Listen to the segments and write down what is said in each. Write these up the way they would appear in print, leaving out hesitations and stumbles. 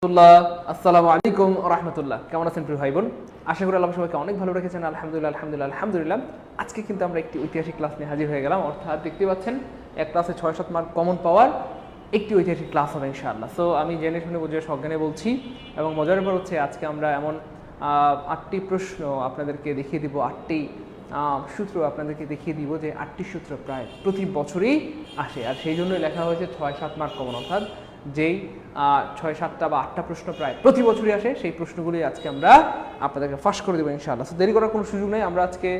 আসসালামু আলাইকুম রহমতুল্লাহ। কেমন আছেন প্রিয় ভাই বোন? আশা করি আল্লাহ সবাইকে অনেক ভালো রেখেছেন। আলহামদুলিল্লাহ আলহামদুলিল্লাহ আলহামদুলিল্লাহ। আজকে কিন্তু আমরা একটি ঐতিহাসিক ক্লাস নিয়ে হাজির হয়ে গেলাম। অর্থাৎ দেখতে পাচ্ছেন এক ক্লাসে 6-7 মার্ক কমন পাওয়ার একটি ঐতিহাসিক ক্লাস হবে ইনশাআল্লাহ। সো আমি জেনে শুনে বুঝে সজ্ঞানে বলছি এবং মজার ব্যাপার হচ্ছে আজকে আমরা এমন 8টি প্রশ্ন আপনাদেরকে দেখিয়ে দিব, 8টি সূত্র আপনাদেরকে দেখিয়ে দিব যে 8টি সূত্র প্রায় প্রতি বছরই আসে, আর সেই জন্যই লেখা হয়েছে 6-7 মার্ক কমন। অর্থাৎ যেই 6-7টা বা 8টা প্রশ্ন প্রায় প্রতি বছরই আসে, সেই প্রশ্নগুলি আজকে আমরা আপনাদেরকে ফাঁস করে দেবো ইনশাআল্লাহ। সো দেরি করার কোনো সুযোগ নেই। আমরা আজকে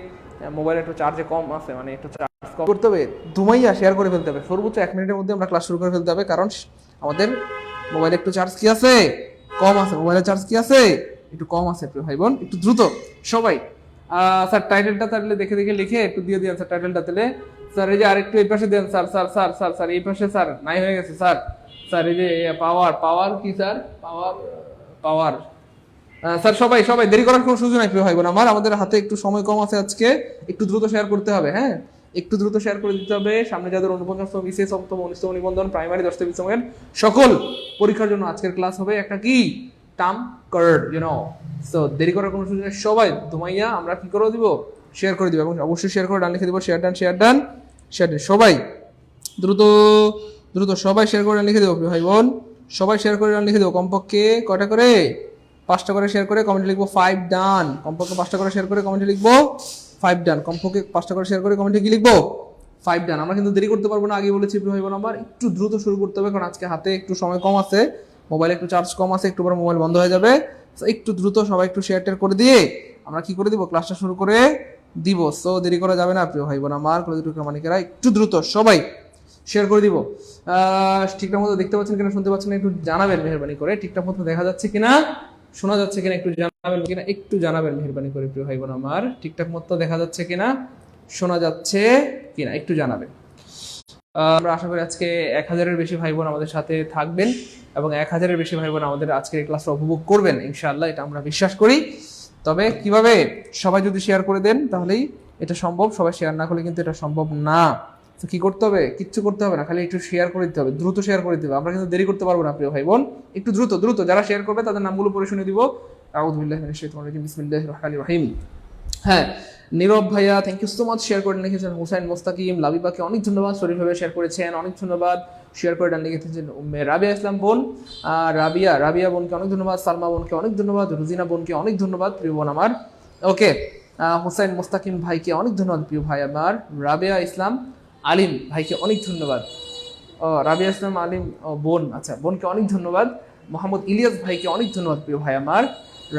মোবাইলে একটু চার্জে কম আছে, মানে একটু চার্জ কম করতে হবে, দুমাইয়া শেয়ার করে ফেলতে হবে। সর্বোচ্চ 1 মিনিটের মধ্যে আমরা ক্লাস শুরু করে ফেলতে হবে, কারণ আমাদের মোবাইলে একটু চার্জ কি আছে, কম আছে। মোবাইলের চার্জ কি আছে, একটু কম আছে প্রিয় ভাই বোন। একটু দ্রুত সবাই স্যার টাইটেলটা তাহলে দেখে দেখে লিখে একটু দিয়ে দিন স্যার টাইটেলটা। তাহলে স্যার এই যে আরেকটু এই পাশে দেন sir, sir sir sir sir এই পাশে স্যার নাই হয়ে গেছে স্যার। স্যার এই যে পাওয়ার পাওয়ার কি স্যার, পাওয়ার পাওয়ার স্যার। সবাই সবাই দেরি করার কোনো সুযোগ নাই প্রিয় ভাই বোন আমার। আমাদের হাতে একটু সময় কম আছে আজকে, একটু দ্রুত শেয়ার করতে হবে। হ্যাঁ, একটু দ্রুত শেয়ার করে দিতে হবে। সামনে যাদের 49তম বিশেষ 7তম 19তম নিবন্ধন প্রাইমারি 10টা 20তমের সকল পরীক্ষার জন্য আজকের ক্লাস হবে একটা কি টার্ম কার্ড, সো দেরি করার কোনো সুযোগ নেই। সবাই ধুমাইয়া আমরা কি করে দিব, শেয়ার করে দিব, এবং অবশ্যই শেয়ার করে ডান লিখে দিব। Share done share done share done. সবাই দ্রুত দ্রুত সবাই শেয়ার করে ডান লিখে দেবো প্রিয় ভাই বোন। সবাই শেয়ার করে ডান লিখে দেবো। কমপক্ষে কয়টা করে, 5টা করে শেয়ার করে কমেন্টে লিখবো 5 ডান। কমপক্ষে 5টা করে শেয়ার করে কমেন্টে লিখবো 5 ডান। কমপক্ষে 5টা করে শেয়ার করে কমেন্টে কি লিখবো 5 ডান। আমরা কিন্তু দেরি করতে পারবো না, আগে বলেছি প্রিয় ভাই বোন আমার। একটু দ্রুত শুরু করতে হবে, কারণ আজকে হাতে একটু সময় কম আছে, মোবাইলে একটু চার্জ কম আছে, একটু পরে মোবাইল বন্ধ হয়ে যাবে। একটু দ্রুত সবাই একটু শেয়ার টেয়ার করে দিয়ে আমরা কি করে দিব, ক্লাসটা শুরু করে দিব। সো দেরি করা যাবে না প্রিয় ভাই বোন আমার, মানিকেরা একটু দ্রুত সবাই শেয়ার করে দিব। ঠিকঠাক মতো দেখতে পাচ্ছেন কিনা, শুনতে পাচ্ছেন একটু জানাবেন মেহরবানি করে। ঠিকঠাক মতো দেখা যাচ্ছে কিনা, শোনা যাচ্ছে কিনা একটু জানাবেন কিনা, একটু জানাবেন মেহরবানি করে প্রিয় ভাই বোন আমার। ঠিকঠাক মতো দেখা যাচ্ছে কিনা, শোনা যাচ্ছে কিনা একটু জানাবেন। আমরা আশা করি আজকে 1000-এর বেশি ভাই বোন আমাদের সাথে থাকবেন এবং 1000-এর বেশি ভাই বোন আমাদের আজকের ক্লাসটা উপভোগ করবেন ইনশাআল্লাহ, এটা আমরা বিশ্বাস করি। তবে কিভাবে, সবাই যদি শেয়ার করে দেন তাহলেই এটা সম্ভব, সবাই শেয়ার না করলে কিন্তু এটা সম্ভব না। তো কি করতে হবে, কিচ্ছু করতে হবে না, খালি একটু শেয়ার করে দিতে হবে, দ্রুত শেয়ার করে দিতে হবে। আমরা কিন্তু দেরি করতে পারবো না প্রিয় ভাই বোন, একটু দ্রুত দ্রুত যারা শেয়ার করবে তাদের নামগুলো পড়ে শুনে দিব। আউযু বিল্লাহি মিনাশ শাইতানির রাজিম, বিসমিল্লাহির রহমানির রহিম। হ্যাঁ, নীরব ভাইয়া thank you so much, share করে লিখেছেন। হুসাইন মোস্তাকিম, লাবিবাকে অনেক ধন্যবাদ, শরীফ ভাইয়া শেয়ার করেছেন, অনেক ধন্যবাদ। শেয়ার করে ডান লিখেছেন রাবিয়া ইসলাম বোন, রাবিয়া বোনকে অনেক ধন্যবাদ, সালমা বোনকে অনেক ধন্যবাদ, রুজিনা বোনকে অনেক ধন্যবাদ প্রিয় বোন আমার। ওকে, হুসাইন মোস্তাকিম ভাইকে অনেক ধন্যবাদ প্রিয় ভাই আমার। রাবিয়া ইসলাম আলিম ভাইকে অনেক ধন্যবাদ। রাবিয়া ইসলাম আলিম বোন, আচ্ছা বোনকে অনেক ধন্যবাদ। মোহাম্মদ ইলিয়াস ভাইকে অনেক ধন্যবাদ প্রিয় ভাই আমার।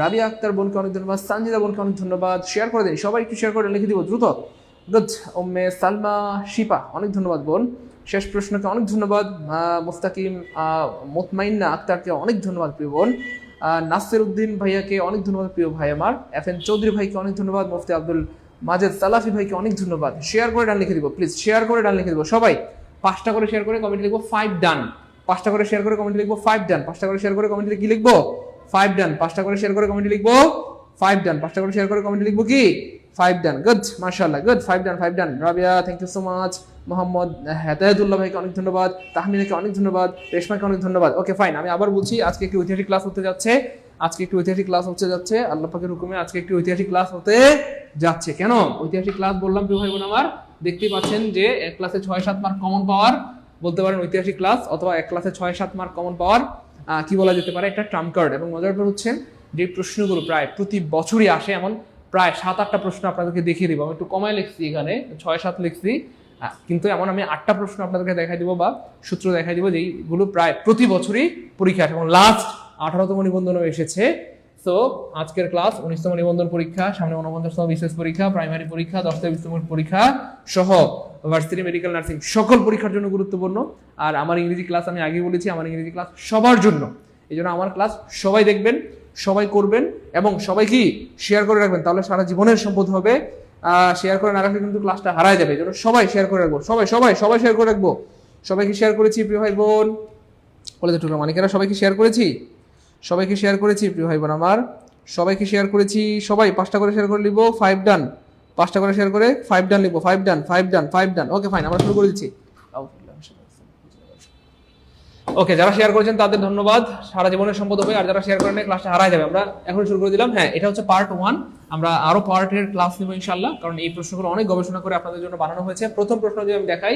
রাবিয়া আক্তার বোনকে অনেক ধন্যবাদ। সানজিদা বোনকে অনেক ধন্যবাদ। শেয়ার করে দিন সবাই, একটু শেয়ার করে লিখে দিব দ্রুত। গুড। ওম্মে সালমা শিপা অনেক ধন্যবাদ বোন। শেষ প্রশ্নকে অনেক ধন্যবাদ। মুস্তাকিম মুতমাইন্না আক্তারকে অনেক ধন্যবাদ প্রিয় বোন। নাসির উদ্দিন ভাইয়াকে অনেক ধন্যবাদ প্রিয় ভাই আমার। FN চৌধুরী ভাইকে অনেক ধন্যবাদ। মুফতি আব্দুল মাজেদ সালাফি ভাইকে অনেক ধন্যবাদ। শেয়ার করে ডান লিখে দিব প্লিজ, শেয়ার করে ডান লিখে দিব সবাই। 5টা করে শেয়ার করে কমেন্টে লিখবো 5 ডান। 5টা করে শেয়ার করে কমেন্টে লিখবো 5 ডান। 5টা করে শেয়ার করে কমেন্টে কি লিখবো 5 ডান। 5টা করে শেয়ার করে কমেন্টে লিখবো 5 ডান। 5টা করে শেয়ার করে কমেন্টে লিখবো কি 5 ডান। গুড, মাশাআল্লাহ, good. 5 done 5 done. Rabia thank you so much. Mohammad Hedayetullah ভাইকে অনেক ধন্যবাদ। তাহমিনাকে অনেক ধন্যবাদ। রেশমাকে অনেক ধন্যবাদ। ওকে ফাইন, আমি আবার বলছি আজকে একটি ঐতিহাসিক ক্লাস হতে যাচ্ছে। আজকে একটি ঐতিহাসিক ক্লাস হতে যাচ্ছে আল্লাহ পাকের হুকুমে। আজকে একটি ঐতিহাসিক ক্লাস হতে যাচ্ছে। কেন ঐতিহাসিক ক্লাস বললাম প্রিয় ভাই বোন আমার? দেখতেই পাচ্ছেন যে এক ক্লাসে 6-7 মার্ক কমন পাওয়ার বলতে পারেন ঐতিহাসিক ক্লাস, অথবা এক ক্লাসে 6-7 মার্ক কমন পাওয়ার কি বলা যেতে পারে, একটা ট্রাম্প কার্ড। এবং মজার ব্যাপার হচ্ছে যে প্রশ্নগুলো প্রায় প্রতি বছরই আসে, এমন প্রায় 7-8টা প্রশ্ন আপনাদেরকে দেখিয়ে দিব। আমি একটু কমায় লিখছি, এখানে 6-7 লিখছি, কিন্তু এমন আমি 8টা প্রশ্ন আপনাদেরকে দেখাই দিব বা সূত্র দেখাই দিব যেইগুলো প্রায় প্রতি বছরই পরীক্ষা আসে এবং লাস্ট 18তম নিবন্ধনও এসেছে। সো আজকের ক্লাস 19তম নিবন্ধন পরীক্ষা, সামনে 49তম বিশেষ পরীক্ষা, প্রাইমারি পরীক্ষা, 10টা 20তম পরীক্ষা সহ ভার্সিটি মেডিকেল নার্সিং সকল পরীক্ষার জন্য গুরুত্বপূর্ণ। আর আমার ইংরেজি ক্লাস, আমি আগে বলেছি আমার ইংরেজি ক্লাস সবার জন্য। এই জন্য আমার ক্লাস সবাই দেখবেন, সবাই করবেন এবং সবাই কি শেয়ার করে রাখবেন, তাহলে সারা জীবনের সম্পদ হবে। শেয়ার করে না রাখলে কিন্তু ক্লাসটা হারায় যাবে। এই জন্য সবাই শেয়ার করে রাখবো, সবাই সবাই সবাই শেয়ার করে রাখবো। সবাইকে শেয়ার করেছি প্রিয় ভাই বোন, বলে তো মানিকেরা সবাইকে শেয়ার করেছি, সবাইকে শেয়ার করেছি প্রিয় ভাই বোন আমার, সবাইকে শেয়ার করেছি। সবাই 5টা করে শেয়ার করে লিখবো 5 ডান। 5টা করে শেয়ার করে 5 ডান লিখবো, 5 ডান 5 ডান 5 ডান। ওকে ফাইন, আমরা শুরু করে দিচ্ছি। ওকে, যারা শেয়ার করেছেন তাদের ধন্যবাদ, সারা জীবনের সম্পদ হবে। আর যারা শেয়ার করেন ক্লাসটা হারায় যাবে। আমরা এখন শুরু করে দিলাম। হ্যাঁ, এটা হচ্ছে পার্ট 1। আমরা আরো পার্টের ক্লাস নেব ইনশাআল্লাহ, কারণ এই প্রশ্নগুলো অনেক গবেষণা করে আপনাদের জন্য বানানো হয়েছে। প্রথম প্রশ্ন যদি আমি দেখাই,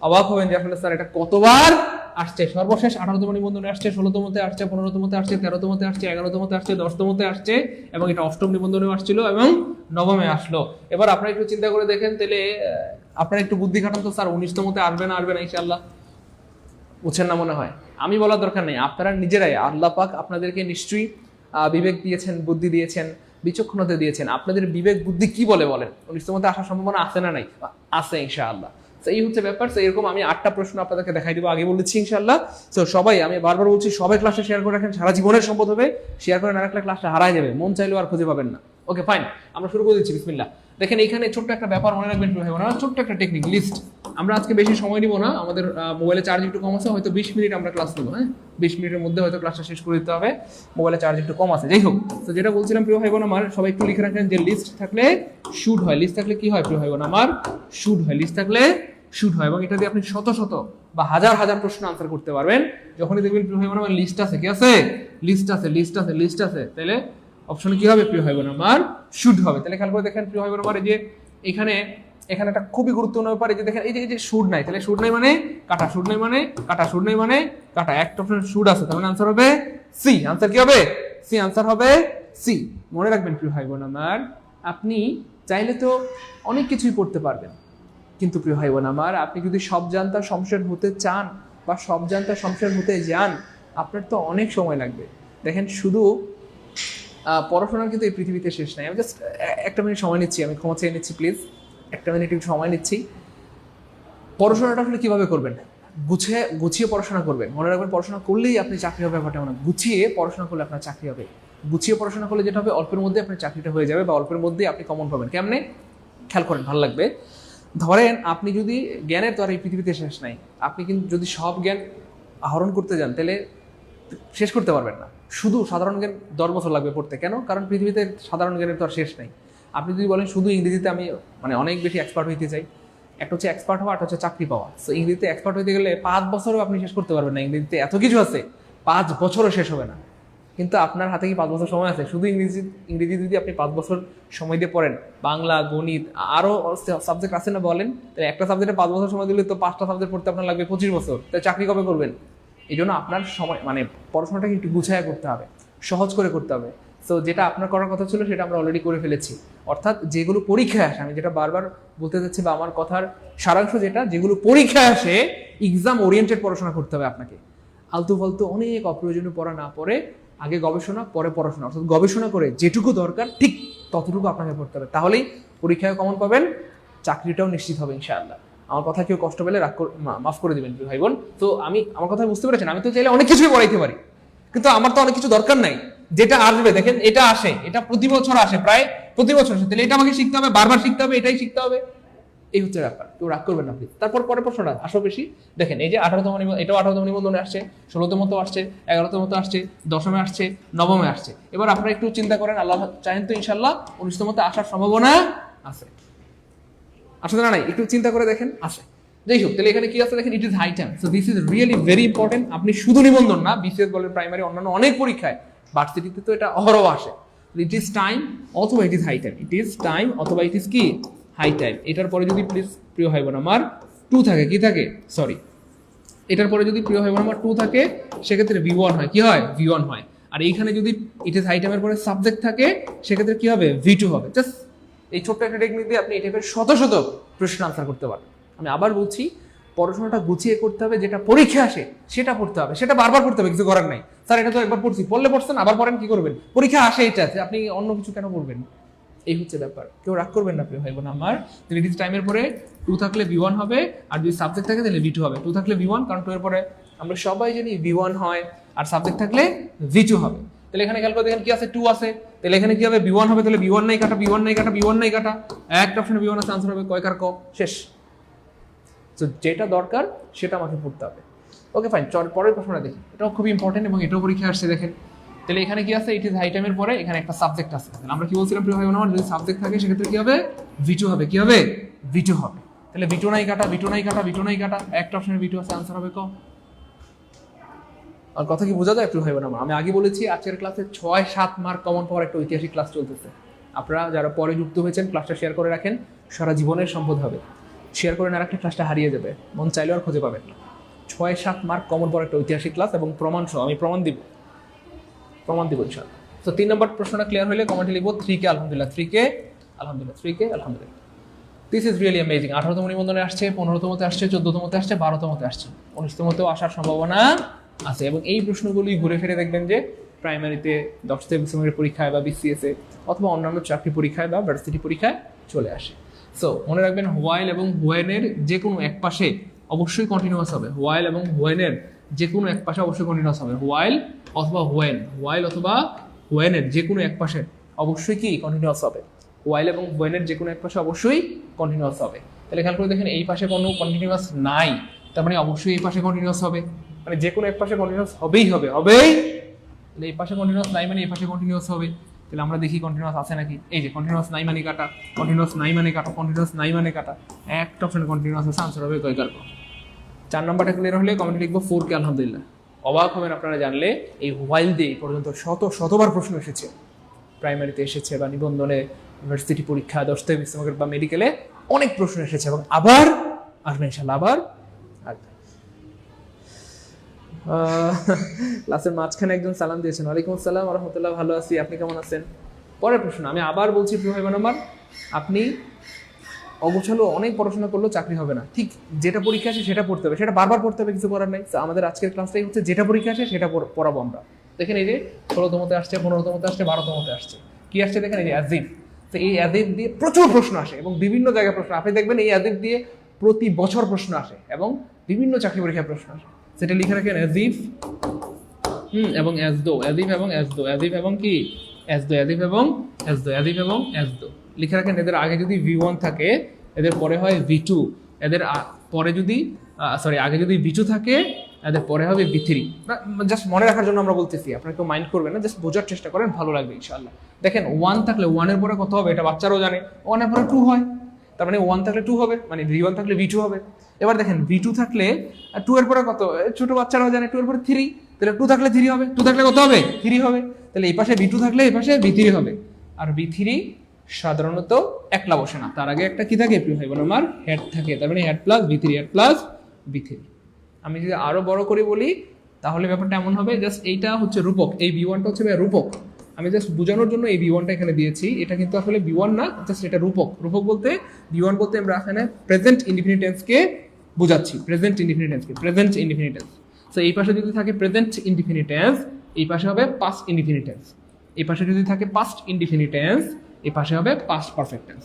অবাক হবেন যে আসলে স্যার এটা কতবার আসছে। সর্বশেষ 18তম নিবন্ধনে আসছে, 16তমতে আসছে, 15তমতে আসছে, 13তমতে আসছে, 11তমতে আসছে, 10তমতে আসছে, এবং এটা 8ম নিবন্ধনেও আসছিল এবং 9মে আসলো। এবার আপনারা একটু চিন্তা করে দেখেন, তাহলে আপনারা একটু বুদ্ধি খাটান তো, স্যার 19তমতে আসবে না ইনশাআল্লাহ? বুঝছেন না মনে হয়? আমি বলার দরকার নেই, আপনারা নিজেরাই। আল্লাহ পাক আপনাদেরকে নিশ্চয়ই বিবেক দিয়েছেন, বুদ্ধি দিয়েছেন, বিচক্ষণতা দিয়েছেন। আপনাদের বিবেক বুদ্ধি কি বলেন 19তমতে আসার সম্ভাবনা আছে না নাই? আছে ইনশাআল্লাহ। তো এই হচ্ছে ব্যাপার। তো এরকম আমি 8টা প্রশ্ন আপনাদেরকে দেখাই দিব, আগে বলেছি ইনশাআল্লাহ। তো সবাই, আমি বারবার বলছি, সবাই ক্লাসে শেয়ার করে রাখেন, সারা জীবনের সম্পদ হবে। শেয়ার করে না রাখলে ক্লাসটা হারায় যাবে, মন চাইলেও আর খুঁজে পাবেন না। ওকে ফাইন, আমরা শুরু করে দিচ্ছি। বিসমিল্লাহ। দেখেন এখানে ছোট্ট একটা ব্যাপার মনে রাখবেন, ছোট্ট একটা টেকনিক লিস্ট। আমরা আজকে বেশি সময় নিব না, আমাদের মোবাইলে চার্জ একটু কম আছে, হয়তো 20 মিনিট আমরা ক্লাস নেব। হ্যাঁ, 20 মিনিটের মধ্যে হয়তো ক্লাসটা শেষ করে দিতে হবে, মোবাইলে চার্জ একটু কম আছে। যাই হোক, তো যেটা বলছিলাম প্রিয় ভাই বোন আমার, সবাই একটু লিখে রাখেন যে লিস্ট থাকলে শুড হয়। লিস্ট থাকলে কি হয় প্রিয় ভাই বোন আমার? শুড হয়। লিস্ট থাকলে শুড হয়, এবং এটা দিয়ে আপনি শত শত বা হাজার হাজার প্রশ্ন আনসার করতে পারবেন। যখনই দেখবেন প্রিয় ভাই বোন আমার লিস্ট আছে, কি আছে? লিস্ট আছে, লিস্ট আছে, লিস্ট আছে, তাহলে অপশনে কি হবে প্রিয় ভাই বোন আমার? শুড হবে। তাহলে খেয়াল করে দেখেন প্রিয় ভাই বোন আমার, এই যে এখানে একটা খুবই গুরুত্বপূর্ণ ব্যাপার, এই যে দেখেন এই যে শুড নাই, তাহলে শুড নাই মানে কাটা, শুড নাই মানে কাটা, শুড নাই মানে কাটা। একটা অপশন শুড আছে, তার মানে আনসার হবে সি। আনসার কি হবে? সি। আনসার হবে সি। মনে রাখবেন প্রিয় ভাই বোন আমার, আপনি চাইলে তো অনেক কিছুই পড়তে পারবেন, কিন্তু প্রিয় ভাই বোন আমার, আপনি যদি সব জানতা শমশের হতে চান বা সব জানতা শমশের হতে যান, আপনার তো অনেক সময় লাগবে। দেখেন, শুধু পড়াশোনার কিন্তু এই পৃথিবীতে শেষ নাই। আমি জাস্ট একটা মিনিট সময় নিচ্ছি, আমি ক্ষমা চেয়ে নিচ্ছি প্লিজ, একটা মিনিট একটু সময় নিচ্ছি। পড়াশোনাটা আসলে কিভাবে করবেন? গুছিয়ে পড়াশোনা করবেন। মনে রাখবেন, পড়াশোনা করলেই আপনি চাকরি হবে ব্যাপারটা না, গুছিয়ে পড়াশোনা করলে আপনার চাকরি হবে। গুছিয়ে পড়াশোনা করলে যেটা হবে, অল্পের মধ্যে আপনার চাকরিটা হয়ে যাবে, বা অল্পের মধ্যেই আপনি কমন পাবেন। কেমনে? খেয়াল করেন, ভালো লাগবে। ধরেন আপনি যদি, জ্ঞানের তো আর এই পৃথিবীতে শেষ নাই, আপনি কিন্তু যদি সব জ্ঞান আহরণ করতে যান, তাহলে শেষ করতে পারবেন না। শুধু সাধারণ জ্ঞান 10 বছর লাগবে পড়তে। কেন? কারণ পৃথিবীতে সাধারণ জ্ঞানের তো আর শেষ নাই। আপনি যদি বলেন শুধু ইংরেজিতে আমি অনেক বেশি এক্সপার্ট হইতে চাই, একটা হচ্ছে এক্সপার্ট হওয়া, একটা হচ্ছে চাকরি পাওয়া। তো ইংরেজিতে এক্সপার্ট হইতে গেলে 5 বছরও আপনি শেষ করতে পারবেন না। ইংরেজিতে এত কিছু আছে, 5 বছরও শেষ হবে না। কিন্তু আপনার হাতে কি 5 বছর সময় আছে? শুধু ইংরেজি যদি আপনি 5 বছর সময় দিয়ে পড়েন, বাংলা, গণিত, আরো সাবজেক্ট আছে না বলেন, তাহলে একটা সাবজেক্টে 5 বছর সময় দিলে তো 5টা সাবজেক্ট পড়তে আপনার লাগবে 25 বছর। তাই চাকরি কবে করবেন? এই জন্য আপনার সময় পড়াশোনাটাকে একটু গুছায়া করতে হবে, সহজ করে করতে হবে। সো যেটা আপনার করার কথা ছিল সেটা আমরা অলরেডি করে ফেলেছি। অর্থাৎ যেগুলো পরীক্ষায় আসে, আমি যেটা বারবার বলতে চাচ্ছি, বা আমার কথার সারাংশ যেগুলো পরীক্ষায় আসে, এক্সাম ওরিয়েন্টেড পড়াশোনা করতে হবে আপনাকে। আলতু ফালতু অনেক অপ্রয়োজনীয় পড়া না পড়ে, আগে গবেষণা পরে পড়াশোনা, অর্থাৎ গবেষণা করে যেটুকু দরকার ঠিক ততটুকু আপনাকে পড়তে হবে। তাহলেই পরীক্ষায় কমন পাবেন, চাকরিটাও নিশ্চিত হবে ইনশাআল্লাহ। আমার কথা কেউ কষ্ট পেলে মাফ করে দিবেন ভাই বোন। তো আমার কথা বুঝতে পেরেছেন? আমি তো চাইলে অনেক কিছুই পড়াইতে পারি, কিন্তু আমার তো অনেক কিছু দরকার নাই। যেটা আসবে, দেখেন এটা আসে, এটা প্রতি বছর আসে, প্রায় প্রতি বছর আসে, তাহলে এটা আমাকে শিখতে হবে, বারবার শিখতে হবে, এটাই শিখতে হবে। এই হচ্ছে ব্যাপার, কেউ রাগ করবেন না প্লিজ। তারপর পরের প্রশ্নটা আসো বেশি। দেখেন এই যে 18তম নিবন্ধন, এটাও 18তম নিবন্ধনে আসছে, 16তম আসছে, 11তম আসছে, 10মে আসছে, 9মে আসছে। এবার আপনারা একটু চিন্তা করেন, আল্লাহ চাহেন তো ইনশাল্লাহ 19তমতে আসার সম্ভাবনা আছে, আসলে নাই? একটু চিন্তা করে দেখেন, আসে। যাই হোক, তাহলে এখানে কি আছে দেখেন, it is high time. So this is really very important. আপনি শুধু নিবন্ধন না, বিসিএস বলেন, প্রাইমারি, অন্যান্য অনেক পরীক্ষায়, ভার্সিটিতে তো এটা অহরহ আসে। ইট ইজ টাইম অথবা it is high time. It is time অথবা ইট ইজ কি হাই টাইম। এটার পরে যদি প্লিজ প্রিয় ভাই বোন আমার 2 থাকে, কি থাকে, সরি, এটার পরে যদি প্রিয় ভাই বোন আমার 2 থাকে, সেক্ষেত্রে V1 হয়, কি হয়, V1 হয়। আর এইখানে যদি ইট ইজ হাই টাইমের পরে সাবজেক্ট থাকে, সেক্ষেত্রে কি হবে, V2 হবে। জাস্ট এই ছোট্ট একটা টেকনিক দিয়ে আপনি এই টাইপের শত শত প্রশ্ন আনসার করতে পারবেন। আমি আবার বলছি, পড়াশোনাটা গুছিয়ে করতে হবে, যেটা পরীক্ষা আসে সেটা পড়তে হবে, সেটা বারবার পড়তে হবে, কিছু করার নাই। স্যার এটা তো একবার পড়ছি, পড়ছেন, আবার পড়েন, কি করবেন? পরীক্ষা আসে, এটা আছে, আপনি অন্য কিছু কেন পড়বেন? এই হচ্ছে ব্যাপার, কেউ রাগ করবেন না প্রিয় ভাই বোন আমার। ইট ইজ টাইমের পরে 2 থাকলে V1 হবে, আর যদি সাবজেক্ট থাকে তাহলে V2 হবে। 2 থাকলে V1, কারণ 2 এর পরে আমরা সবাই জানি V1 হয়, আর সাবজেক্ট থাকলে V2 হবে। তাহলে এখানে খেয়াল করে দেখেন কি আছে, 2 আছে, তাহলে এখানে কি হবে, V1 হবে, তাহলে V1 নাই কাটা, V1 নাই কাটা, V1 নাই কাটা, একটা অপশনে V1 আছে, আনসার হবে কয় কার ক, শেষ। তো যেটা দরকার সেটা আমাকে পড়তে হবে। ওকে ফাইন, চল পরের প্রশ্নটা দেখি। এটাও খুবই ইম্পর্টেন্ট এবং এটাও পরীক্ষা আসছে। দেখেন তাহলে এখানে কি আছে, ইট ইজ হাই টাইমের পরে এখানে একটা সাবজেক্ট আছে। আমরা কি বলছিলাম প্রিয় ভাই বোন আমার, যদি সাবজেক্ট থাকে সেক্ষেত্রে কি হবে, V2 হবে, কি হবে, V2 হবে। তাহলে V2 নাই কাটা, V2 নাই কাটা, V2 নাই কাটা, একটা অপশনে V2 আছে, আনসার হবে ক। আর কথা কি বোঝা যায় একটু ভাইবেন আমার? আমি আগে বলেছি আজকের ক্লাসে 6-7 মার্ক কমন পাওয়ার একটা ঐতিহাসিক ক্লাস চলতেছে। আপনারা যারা পরে যুক্ত হয়েছেন ক্লাসটা শেয়ার করে রাখেন, সারা জীবনের সম্পদ হবে। শেয়ার করে না রাখলে ক্লাসটা হারিয়ে যাবে, মন চাইলেও আর খুঁজে পাবেন না। 6-7 মার্ক কমন পাওয়ার একটা ঐতিহাসিক ক্লাস এবং প্রমাণ সহ আমি প্রমাণ দিব ইনশাআল্লাহ। তো 3 নম্বর প্রশ্নটা ক্লিয়ার হলে কমেন্টে লিখবো 3K আলহামদুলিল্লাহ, 3K আলহামদুলিল্লাহ, 3K আলহামদুলিল্লাহ। This is really amazing. 18তম নিবন্ধনে আসছে, 15তমতে আসছে, 14তমতে আসছে, 12তমতে আসছে, 19তমতেও আসার সম্ভাবনা আছে। এবং এই প্রশ্নগুলি ঘুরে ফিরে দেখবেন যে প্রাইমারিতে 10th সেমিস্টারের পরীক্ষায় বা বিসিএস এ অথবা অন্যান্য চাকরি পরীক্ষায় বা ভার্সিটি পরীক্ষায় চলে আসে। সো মনে রাখবেন হোয়াইল এবং হোয়েনের যে কোনো এক পাশে অবশ্যই কন্টিনিউয়াস হবে। হোয়াইল এবং হোয়েনের যে কোনো এক পাশে অবশ্যই কন্টিনিউয়াস হবে। হোয়াইল অথবা হোয়েন, হোয়াইল অথবা হোয়েনের যে কোনো এক পাশে অবশ্যই কি কন্টিনিউয়াস হবে। হোয়াইল এবং হোয়েনের যে কোনো এক পাশে অবশ্যই কন্টিনিউয়াস হবে। তাহলে খেয়াল করে দেখেন এই পাশে কোনো কন্টিনিউয়াস নাই, তার মানে অবশ্যই এই পাশে কন্টিনিউয়াস হবে। মানে যে কোনো এক পাশে কন্টিনিউয়াস হবেই। তাহলে এই পাশে কন্টিনিউয়াস নাই মানে এই পাশে কন্টিনিউয়াস হবে। তাহলে আমরা দেখি কন্টিনিউয়াস আছে নাকি। এই যে কন্টিনিউয়াস নাই মানে কাটা, কন্টিনিউয়াস নাই মানে কাটা, কন্টিনিউয়াস নাই মানে কাটা, একটা অপশন কন্টিনিউয়াস আছে, আনসার হবে কয় কার্ব। 4 নম্বরটা ক্লিয়ার হলে কমেন্টে লিখবো 4K আলহামদুলিল্লাহ। অবাক হবেন আপনারা জানলে এই হোয়াইল দিয়ে পর্যন্ত শতবার প্রশ্ন এসেছে, প্রাইমারিতে এসেছে বা নিবন্ধনে, ইউনিভার্সিটি পরীক্ষা, 10th সেমিস্টার বা মেডিকেলে অনেক প্রশ্ন এসেছে এবং আবার আসবে ইনশাআল্লাহ, আবার আসবে। ক্লাসের মাঝখানে একজন সালাম দিয়েছেন, ওয়ালাইকুম আসসালাম ওয়া রাহমাতুল্লাহ, ভালো আছি, আপনি কেমন আছেন? পরের প্রশ্ন আমি আবার বলছি প্রিয় ভাই বোন আমার, আপনি অগোছালো অনেক পড়াশোনা করলেও চাকরি হবে না। ঠিক যেটা পরীক্ষা আসে সেটা পড়তে হবে, সেটা বারবার পড়তে হবে, কিছু করার নাই। আমাদের আজকের ক্লাসটাই হচ্ছে যেটা পরীক্ষা আসে সেটা পড়াবো আমরা। দেখেন এই যে 16তমতে আসছে, 15তমতে আসছে, 12তমতে আসছে, কি আসছে দেখেন এই যে অ্যাজিভ। তো এই অ্যাজিভ দিয়ে প্রচুর প্রশ্ন আসে এবং বিভিন্ন জায়গায় প্রশ্ন, আপনি দেখবেন এই অ্যাজিভ দিয়ে প্রতি বছর প্রশ্ন আসে এবং বিভিন্ন চাকরি পরীক্ষায় প্রশ্ন আসে। সেটা লিখে রাখেন অ্যাজিভ এবং অ্যাজদো, অ্যাজিভ এবং অ্যাজদো, অ্যাজিভ এবং কি অ্যাজদো, অ্যাজিভ এবং অ্যাজদো, অ্যাজিভ এবং অ্যাজদো লিখে রাখেন। এদের আগে যদি V1 থাকে এদের পরে হয় V2, এদের পরে যদি আগে যদি V2 থাকে এদের পরে হবে V3। জাস্ট মনে রাখার জন্য আমরা বলতেছি, আপনারা কেউ মাইন্ড করবেন না, জাস্ট বোঝার চেষ্টা করেন, ভালো লাগবে ইনশাআল্লাহ। দেখেন 1 থাকলে 1 এর পরে কত হবে এটা বাচ্চারাও জানে, 1 এর পরে 2 হয়, তার মানে 1 থাকলে 2 হবে, মানে V1 থাকলে V2 হবে। এবার দেখেন V2 থাকলে 2 এর পরে কত, ছোট বাচ্চারাও জানে 2 এর পরে 3, তাহলে 2 থাকলে 3 হবে, 2 থাকলে কত হবে 3 হবে। তাহলে এই পাশে V2 থাকলে এই পাশে V3 হবে। আর V3 সাধারণত একলা বসে না, তার আগে একটা কি থাকে প্রিয় ভাই বোন আমার, হেড থাকে, তার মানে had plus V3, had plus V3। আমি যদি আরো বড় করে বলি তাহলে ব্যাপারটা এমন হবে, জাস্ট এইটা হচ্ছে রূপক, এই V1টা হচ্ছে রূপক। আমি জাস্ট বোঝানোর জন্য এই V1টা এখানে দিয়েছি, এটা কিন্তু আসলে V1 না, জাস্ট এটা রূপক। রূপক বলতে V1 বলতে আমরা এখানে প্রেজেন্ট ইনডিফিনিট টেন্সকে বোঝাচ্ছি, প্রেজেন্ট ইনডিফিনিট টেন্সকে, প্রেজেন্ট ইনডিফিনিট টেন্স। সো এই পাশে যদি থাকে প্রেজেন্ট ইনডিফিনিট টেন্স, এই পাশে হবে পাস্ট ইনডিফিনিট টেন্স। এই পাশে যদি থাকে পাস্ট ইনডিফিনিট টেন্স, এই পাশে হবে পাস্ট পারফেক্ট টেন্স।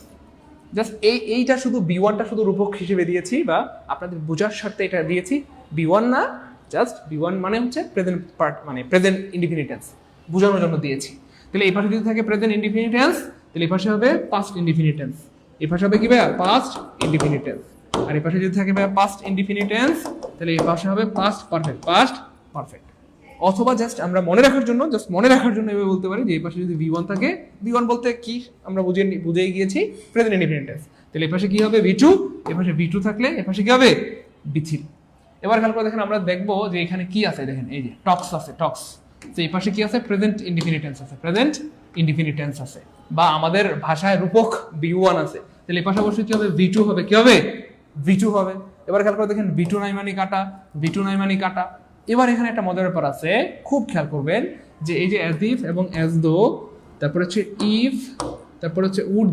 জাস্ট এইটা শুধু B1টা শুধু রূপক হিসেবে দিয়েছি বা আপনাদের বোঝার স্বার্থে এটা দিয়েছি, B1 না, জাস্ট B1 মানে হচ্ছে প্রেজেন্ট পার্ট, মানে প্রেজেন্ট ইনডিফিনিট টেন্স বোঝানোর জন্য দিয়েছি। তাহলে এই পাশে যদি থাকে প্রেজেন্ট ইনডিফিনিট টেন্স, তাহলে এই পাশে হবে পাস্ট ইনডিফিনিট টেন্স, এই পাশে হবে কি ভাই পাস্ট ইনডিফিনিট টেন্স। আর এই পাশে যদি থাকে ভাই পাস্ট ইনডিফিনিট টেন্স, তাহলে এই পাশে হবে পাস্ট পারফেক্ট, পাস্ট পারফেক্ট। অথবা জাস্ট আমরা মনে রাখার জন্য এভাবে বলতে পারি যে এই পাশে যদি V1 থাকে, V1 বলতে কি আমরা বুঝেই গিয়েছি প্রেজেন্ট ইনডিফিনিট টেন্স, তাহলে এই পাশে কি হবে V2, এই পাশে V2 থাকলে এই পাশে কি হবে V3। এবার খেয়াল করে দেখেন আমরা দেখবো যে এখানে কি আছে, দেখেন এই যে টক্স আছে, টক্স। তো এই পাশে কি আছে প্রেজেন্ট ইনডিফিনিট টেন্স আছে, প্রেজেন্ট ইনডিফিনিট টেন্স আছে, বা আমাদের ভাষায় রূপক V1 আছে, তাহলে এই পাশে অবশ্যই কি হবে V2 হবে, কি হবে V2 হবে। এবার খেয়াল করে দেখেন V2 নাই মানে কাটা, V2 নাই মানে কাটা। এবার এখানে একটা মজার ব্যাপার আছে, খুব খেয়াল করবেন যে এই যে অ্যাজ ইফ এবং অ্যাজ দো, তারপর হচ্ছে ইফ, তারপর হচ্ছে উড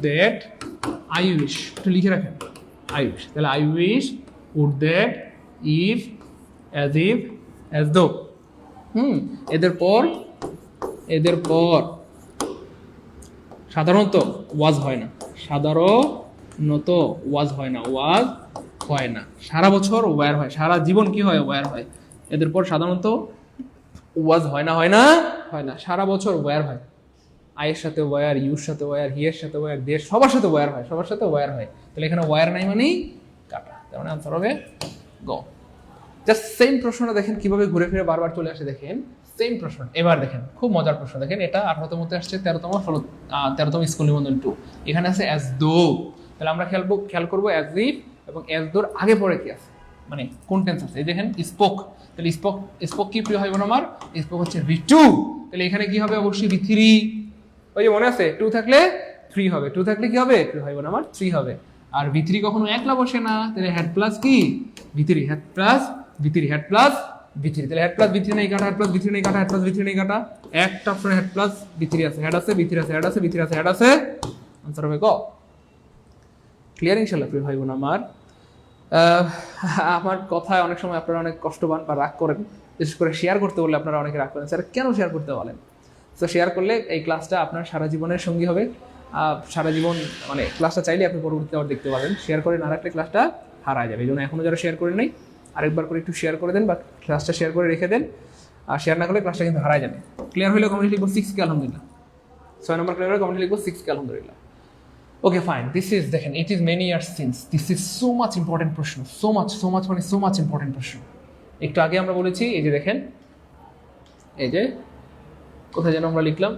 দ্যাট, আই উইশ, একটু লিখে রাখেন আই উইশ। তাহলে I wish, would that, if, as if, as though. এদের পর সাধারণত ওয়াজ হয় না, সারা বছর ওয়ার হয়, সারা জীবন কি হয় ওয়ার হয়। এদের পর সাধারণত ওয়াজ হয় না, সারা বছর ওয়ার হয়। আয়ের সাথে ওয়ার, ইউর সাথে ওয়ার, হিয়ের সাথে ওয়ার, দের সবার সাথে ওয়ার হয়, তাহলে এখানে ওয়ার নাই মানেই কাটা, তার মানে আনসার হবে গ। জাস্ট সেম প্রশ্নটা দেখেন কিভাবে ঘুরে ফিরে বারবার চলে আসে, দেখেন সেম প্রশ্ন। এবার দেখেন খুব মজার প্রশ্ন, দেখেন এটা 18তম আসছে, 13তম স্কুল নিবন্ধন 2, এখানে আছে অ্যাজ দো। তাহলে আমরা খেয়াল করবো অ্যাজ ইফ এবং অ্যাজ দোর আগে পরে কি আছে। মানে কোন টেন্স আছে, এই দেখেন স্পোক, তাহলে স্পোক স্পোক কি প্রিয় ভাই বোন আমার, স্পোক হচ্ছে V2, তাহলে এখানে কি হবে অবশ্যই V3, ওই যে মনে আছে 2 থাকলে 3 হবে, 2 থাকলে কি হবে প্রিয় ভাই বোন আমার 3 হবে। আর V3 কখনো একলা বসে না, তাহলে হেড প্লাস কি V3, had plus V3, had plus V3, তাহলে হেড প্লাস V3 নেই কাটা, হেড প্লাস V3 নেই কাটা, হেড প্লাস V3 নেই কাটা, একটা অপশনে হেড প্লাস V3 আছে, হেড আছে V3 আছে, হেড আছে V3 আছে, হেড আছে, আনসার হবে ক। ক্লিয়ার ইনশাআল্লাহ প্রিয় ভাই বোন আমার। আমার কথায় অনেক সময় আপনারা অনেক কষ্ট পান বা রাগ করেন, বিশেষ করে শেয়ার করতে বললে আপনারা অনেকে রাগ করেন, স্যার কেন শেয়ার করতে বলেন? তো শেয়ার করলে এই ক্লাসটা আপনার সারা জীবনের সঙ্গী হবে, সারা জীবন মানে ক্লাসটা চাইলে আপনি পরবর্তীতে আবার দেখতে পাবেন। শেয়ার করে না রাখলে ক্লাসটা হারায় যাবে, এই জন্য এখনও যারা শেয়ার করেন নাই আরেকবার করে একটু শেয়ার করে দেন বা ক্লাসটা শেয়ার করে রেখে দেন, আর শেয়ার না করলে ক্লাসটা কিন্তু হারায় যাবে। ক্লিয়ার হলে কমেন্ট লিখবো 6কে আলহামদুলিল্লাহ, 6 নম্বর ক্লিয়ার হলে কমেন্ট লিখবো 6কে আলহামদুলিল্লাহ। ওকে ফাইন, দিস ইজ দেখেন it is many years since, this is so much important প্রশ্ন, সো মাচ মানে সো মাচ ইম্পর্টেন্ট প্রশ্ন। একটু আগে আমরা বলেছি, এই যে দেখেন, এই যে কোথায় যেন আমরা লিখলাম,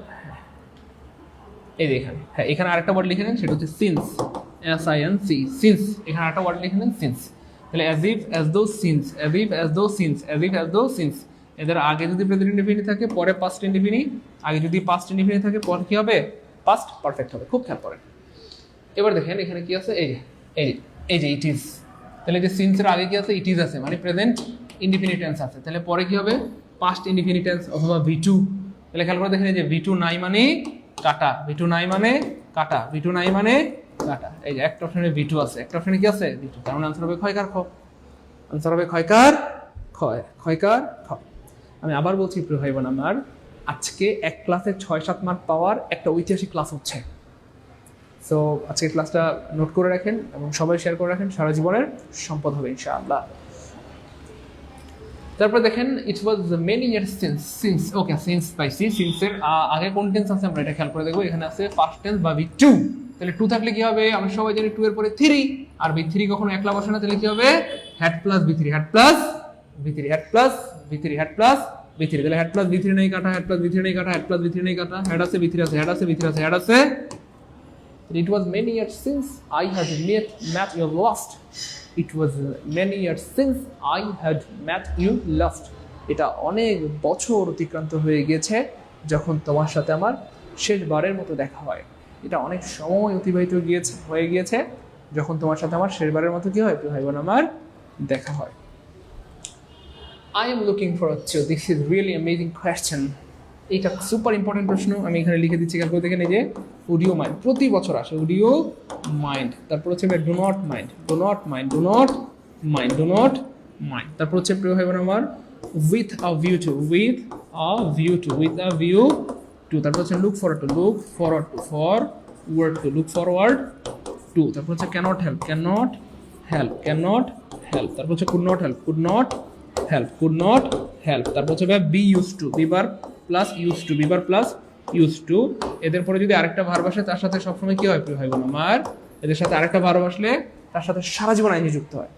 এই যে এখানে, হ্যাঁ এখানে আরেকটা ওয়ার্ড লিখে নেন, সেটা হচ্ছে সিন্স, SINC, সিন্স, এখানে আরেকটা ওয়ার্ড লিখে নেন সিন্স, তাহলে অ্যাজ ইফ অ্যাজ দো সিন্স, অ্যাজ ইফ অ্যাজ দো সিন্স, অ্যাজ ইফ অ্যাজ দো সিন্স, এদের আগে যদি প্রেজেন্ট ইনডিফিনিট থাকে পরে পাস্ট ইনডিফিনিট, আগে যদি পাস্ট ইনডিফিনিট থাকে পরে কি হবে পাস্ট পারফেক্ট হবে, খুব খেয়াল করেন। এবার দেখেন এখানে কি আছে, এই যে ইট ইজ, তাহলে যে সিন্সের আগে কি আছে ইট ইজ আছে, মানে প্রেজেন্ট ইনডিফিনিট টেন্স আছে, তাহলে পরে কি হবে পাস্ট ইনডিফিনিট টেন্স অথবা V2, তাহলে খেয়াল করে দেখেন এই যে V2 নাই মানে কাটা, V2 নাই মানে কাটা, V2 নাই মানে কাটা, এই যে একটা অপশনে V2 আছে, একটা অপশনে কি আছে V2, তার মানে আনসার হবে ক্ষয়কার খ, আনসার হবে ক্ষয়কার ক্ষয়, ক্ষয়কার খ। আমি আবার বলছি প্রিয় ভাই বোন আমার, আজকে এক ক্লাসে 6-7 মার্ক পাওয়ার একটা ঐতিহাসিক ক্লাস হচ্ছে। সো আজকের ক্লাসটা নোট করে রাখেন এবং সবাই শেয়ার করে রাখেন, সারা জীবনের সম্পদ হবে ইনশাআল্লাহ। তারপর দেখেন ইট ওয়াজ মেনি ইয়ার্স সিন্স, ওকে সিন্স পাইছি, সিন্সের আগে কোন টেন্স আছে আমরা এটা খেয়াল করে দেখবো, এখানে আছে ফার্স্ট টেন্স বা V2, তাহলে 2 থাকলে কি হবে আমরা সবাই জানি 2 এর পরে 3, আর V3 কখনো একলা বসে না, তাহলে কি হবে had plus V3, had plus V3, had plus V3, had plus V3, তাহলে হেড প্লাস V3 নেই কাটা, হেড প্লাস V3 নেই কাটা, হেড প্লাস V3 নেই কাটা, হেড আছে V3 আছে, হেড আছে V3 আছে, হেড আছে। It was many years since I had met you last. It was many years since I had met you last. এটা অনেক বছর অতিক্রান্ত হয়ে গেছে যখন তোমার সাথে আমার শেষবারের মতো দেখা হয়। এটা অনেক সময় অতিবাহিত হয়ে গিয়েছে যখন তোমার সাথে আমার শেষবারের মতো কি হয় ভাই বোন আমার দেখা হয়। I am looking forward to this is really amazing question. এটা সুপার ইম্পর্টেন্ট প্রশ্ন, আমি এখানে লিখে দিচ্ছি, খেয়াল করে দেখেন এই যে উডিও মাইন্ড প্রতি বছর আসে, উডিও মাইন্ড, তারপর হচ্ছে do not mind, do not mind, do not mind, do not mind, তারপর হচ্ছে প্রিয় ভাই বোন আমার with a view to, with a view to, with a view to, তারপর হচ্ছে look forward to, look forward to, forward to, look forward to, তারপর হচ্ছে cannot help, cannot help, cannot help, তারপর হচ্ছে could not help, could not help, could not help, তারপর হচ্ছে be use to, বিবার plus use to, বিবার plus use to, এদের পরে যদি আরেকটা ভার্ব আসে তার সাথে সবসময় কি হয় প্রিয় ভাই বোন আমার, এদের সাথে আরেকটা ভার্ব আসলে তার সাথে সারা জীবন আইনজি যুক্ত হয়,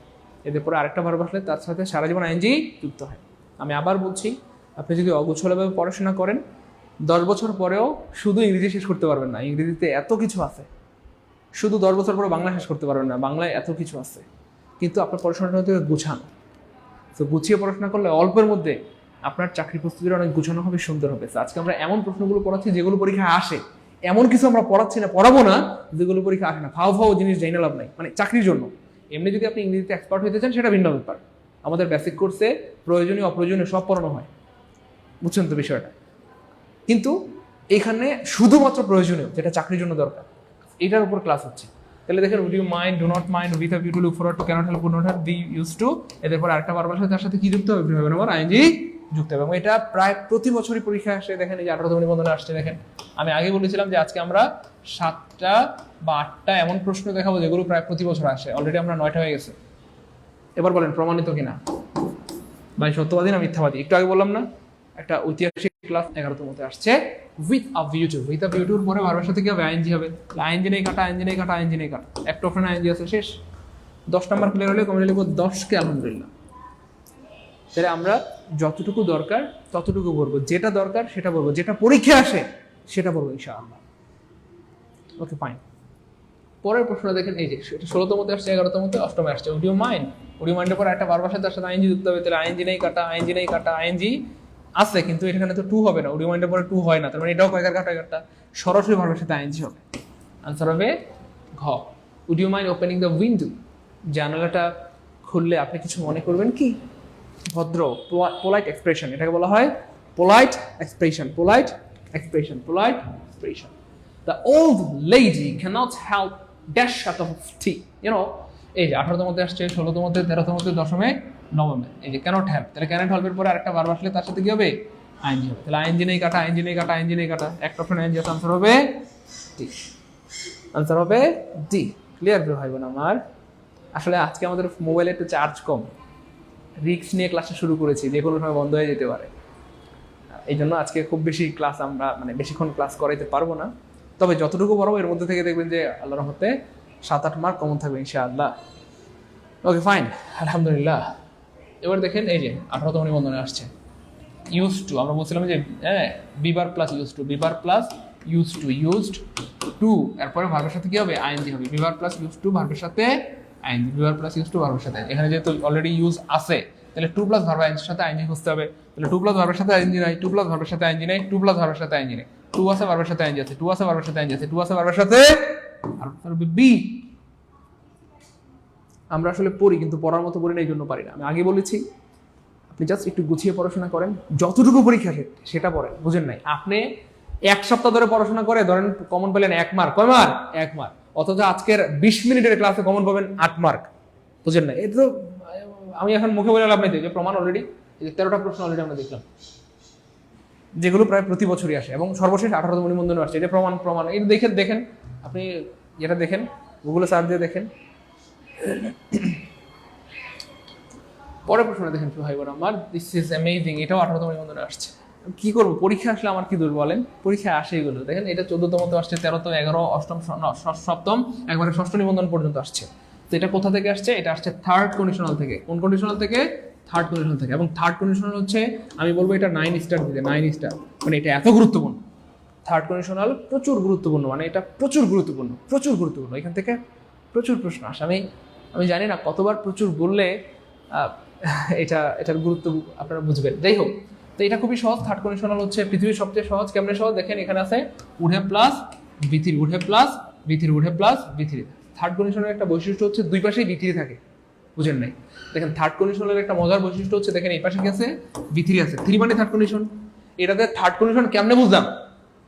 এদের পরে আরেকটা ভার্ব আসলে তার সাথে সারা জীবন আইনজি যুক্ত হয়। আমি আবার বলছি, আপনি যদি অগোছলভাবে পড়াশোনা করেন 10 বছর পরেও শুধু ইংরেজি শেষ করতে পারবেন না, ইংরেজিতে এত কিছু আছে, শুধু 10 বছর পরে বাংলা শেষ করতে পারবেন না, বাংলায় এত কিছু আছে, কিন্তু আপনার পড়াশোনাটা হতে গুছানো, তো গুছিয়ে পড়াশোনা করলে অল্পের মধ্যে আপনার চাকরি প্রস্তুতিটা অনেক গুছানো হবে, সুন্দর হবে। আজকে আমরা এমন প্রশ্নগুলো পড়াচ্ছি যেগুলো পরীক্ষায় আসে, এমন কিছু আমরা পড়াচ্ছি না, পড়াবো না যেগুলো পরীক্ষা আসে না, ফাও জিনিস জানি না লাভ নাই, মানে চাকরির জন্য। এমনি যদি আপনি ইংরেজিতে এক্সপার্ট হতে চান সেটা ভিন্ন ব্যাপার, আমাদের বেসিক কোর্সে প্রয়োজনীয় অপ্রয়োজনীয় সব পড়ানো হয়, বুঝছেন তো বিষয়টা, কিন্তু এখানে শুধুমাত্র প্রয়োজনীয় যেটা চাকরির জন্য দরকার এটার উপর ক্লাস হচ্ছে। তাহলে দেখেন would you mind, do not mind, with a view to, look forward to, cannot help, could not help, be use to, এদের পর আরেকটা ভার্ব আসে তার সাথে কি যুক্ত হবে আমার আইএনজি যুক্ত হবে, এবং এটা প্রায় প্রতি বছরই পরীক্ষা আসে। দেখেন এই যে 18তম নিবন্ধনে আসছে, দেখেন আমি আগে বলেছিলাম যে আজকে আমরা 7টা বা 8টা এমন প্রশ্ন দেখাবো যেগুলো প্রায় প্রতি বছর আসে, অলরেডি আমরা 9টা হয়ে গেছে। এবার বলেন প্রমাণিত কিনা ভাই, সত্যবাদী না মিথ্যাবাদী? একটু আগে বললাম না একটা ঐতিহাসিক ক্লাস 11তম মতে আসছে with a view to, with a view টুর পরে ভার্বের সাথে কি হবে আইএনজি হবে, আইএনজি নেই কাটা, আইএনজি নেই কাটা, আইএনজি নেই কাটা, একটা অপশন আইএনজি আছে, শেষ। 10 নাম্বার ক্লিয়ার হলে কমেন্টে লিখবো 10কে আলহামদুলিল্লাহ। তাহলে আমরা যতটুকু দরকার ততটুকু বলবো, যেটা দরকার সেটা বলবো, যেটা পরীক্ষা আসে সেটা বলবো ইনশাআল্লাহ। Okay fine. পরের প্রশ্ন দেখেন, এই যে এটা 16তম মধ্যে আসছে, 11তম মধ্যে, 8মে আসছে। Would you mind, would you মাইন্ডের পর একটা বারবার সাথে তার সাথে আইএনজি যুক্ত হবে, তাহলে আইএনজি নেই কাটা, আইএনজি নেই কাটা, আইএনজি আছে কিন্তু এখানে তো টু হবে না, উড ইউ মাইন্ডের পরে টু হয় না, তার মানে এটাও কয়েকার কাটা কাটা, সরাসরি ভার্বের সাথে আইএনজি হবে। আনসার হবে ঘ। Would you mind opening the window, জানালাটা খুললে আপনি কিছু মনে করবেন কি? ভদ্র, পোলাইট এক্সপ্রেশন, এটাকে বলা হয় polite expression, polite expression, polite expression. The old lady cannot help dash a cup of tea, you know। এই যে 18তম মধ্যে আসছে, 16তম মধ্যে, 13তম মধ্যে, 10মে, 9মে। এই যে cannot help, তাহলে cannot help এর পরে আরেকটা ভার্ব আসলে তার সাথে কি হবে? আইএনজি হবে। তাহলে আইএনজি নেই কাটা, আইএনজি নেই কাটা, আইএনজি নেই কাটা, একটা অপশন আইএনজি আছে, আনসার হবে ডি। আনসার হবে ডি। ক্লিয়ার ভাই বোন আমার? আসলে আজকে আমাদের মোবাইলে একটু চার্জ কম, রিস্ক নিয়ে ক্লাসটা শুরু করেছি, যে কোনো সময় বন্ধ হয়ে যেতে পারে। এই জন্য আজকে খুব বেশি ক্লাস আমরা মানে বেশিক্ষণ ক্লাস করাইতে পারবো না, তবে যতটুকু পারবো এর মধ্যে থেকে দেখবেন যে আল্লাহর রহমতে 7-8 মার্ক কমন থাকবে ইনশাআল্লাহ। ওকে ফাইন, আলহামদুলিল্লাহ। এবার দেখেন এই যে 18তম নিবন্ধনে আসছে ইউজ টু, আমরা বলছিলাম যে বিবার প্লাস ইউজ টু, বিবার plus use two, used to, এরপরে ভার্বের সাথে কি হবে? আইএনজি হবে। বিবার প্লাস ইউজ টু ভার্বের সাথে আইএনজি, বিবার প্লাস ইউজ টু ভার্বের সাথে। এখানে যেহেতু অলরেডি ইউজ আছে, তাহলে টু প্লাস ভার্ব আইএনজির সাথে আইএনজি খুঁজতে হবে। তাহলে টু প্লাস ভার্বের সাথে আইএনজি নাই, টু প্লাস ভার্বের সাথে আইএনজি নাই, টু প্লাস ভার্বের সাথে আইএনজি নাই, টু আছে ভার্বের সাথে আইএনজি আছে, টু আছে ভার্বের সাথে আইএনজি আছে, টু আছে ভার্বের সাথে, আর বি। আমরা আসলে পড়ি কিন্তু পড়ার মতো পড়ি না, এই জন্য পারি না। আমি আগে বলেছি আপনি জাস্ট একটু গুছিয়ে পড়াশোনা করেন, যতটুকু পরীক্ষা সেটা পড়েন। বুঝেন নাই? আপনি 1 সপ্তাহ ধরে পড়াশোনা করে ধরেন কমন পেলেন 1 মার্ক, কয় মার্ক? 1 মার্ক, অথচ আজকের 20 মিনিটের ক্লাসে কমন পাবেন 8 মার্ক। বুঝেন নাই? এটা তো আমি এখন মুখে বলে লাভ নাই, যে প্রমাণ অলরেডি, এই যে 13টা প্রশ্ন অলরেডি আমরা দেখলাম, যেগুলো প্রায় প্রতি বছরই আসে এবং সর্বশেষ 18তম নিবন্ধনে আসছে। এটা প্রমাণ, প্রমাণ এই দেখেন আপনি, এটা দেখেন, গুগলে সার্চ দিয়ে দেখেন। পরের প্রশ্নটা দেখেন ভাই বোন আমার, দিস ইজ অ্যামেজিং, এটাও 18তম নিবন্ধনে আসছে। কি করবো, পরীক্ষা আসলে আমার কি দূর বলেন, পরীক্ষা আসে এগুলো। দেখেন এটা 14তম তো আসছে, 13তম, 11, 8ম, 7ম, একবারে 6ষ্ঠ নিবন্ধন পর্যন্ত আসছে। তো এটা কোথা থেকে আসছে? এটা আসছে থার্ড কন্ডিশনাল থেকে। কোন কন্ডিশনাল থেকে? থার্ড কন্ডিশনাল থেকে। এবং থার্ড কন্ডিশনাল হচ্ছে, আমি বলবো এটা 9 স্টার দিতে, 9 স্টার, মানে এটা এত গুরুত্বপূর্ণ। থার্ড কন্ডিশনাল প্রচুর গুরুত্বপূর্ণ, মানে এটা প্রচুর গুরুত্বপূর্ণ, প্রচুর গুরুত্বপূর্ণ। এখান থেকে প্রচুর প্রশ্ন আসে। আমি জানি না কতবার প্রচুর বললে এটার গুরুত্ব আপনারা বুঝবেন। যাই হোক, তো এটা খুবই সহজ। থার্ড কন্ডিশনাল হচ্ছে পৃথিবীর সবচেয়ে সহজ। কেমনে সহজ দেখেন, এখানে আছে উড হ্যাভ প্লাস বি3, উড হ্যাভ প্লাস বি3, উড হ্যাভ প্লাস বি3। থার্ড কন্ডিশনাল একটা বৈশিষ্ট্য হচ্ছে দুই পাশেই বি3 থাকে। বুঝেন নাই? দেখেন থার্ড কন্ডিশনালের একটা মজার বৈশিষ্ট্য হচ্ছে, দেখেন এই পাশে কি আছে? বি3 আছে, 3 মানে থার্ড কন্ডিশন। এটাতে থার্ড কন্ডিশন কেমনে বুঝলাম?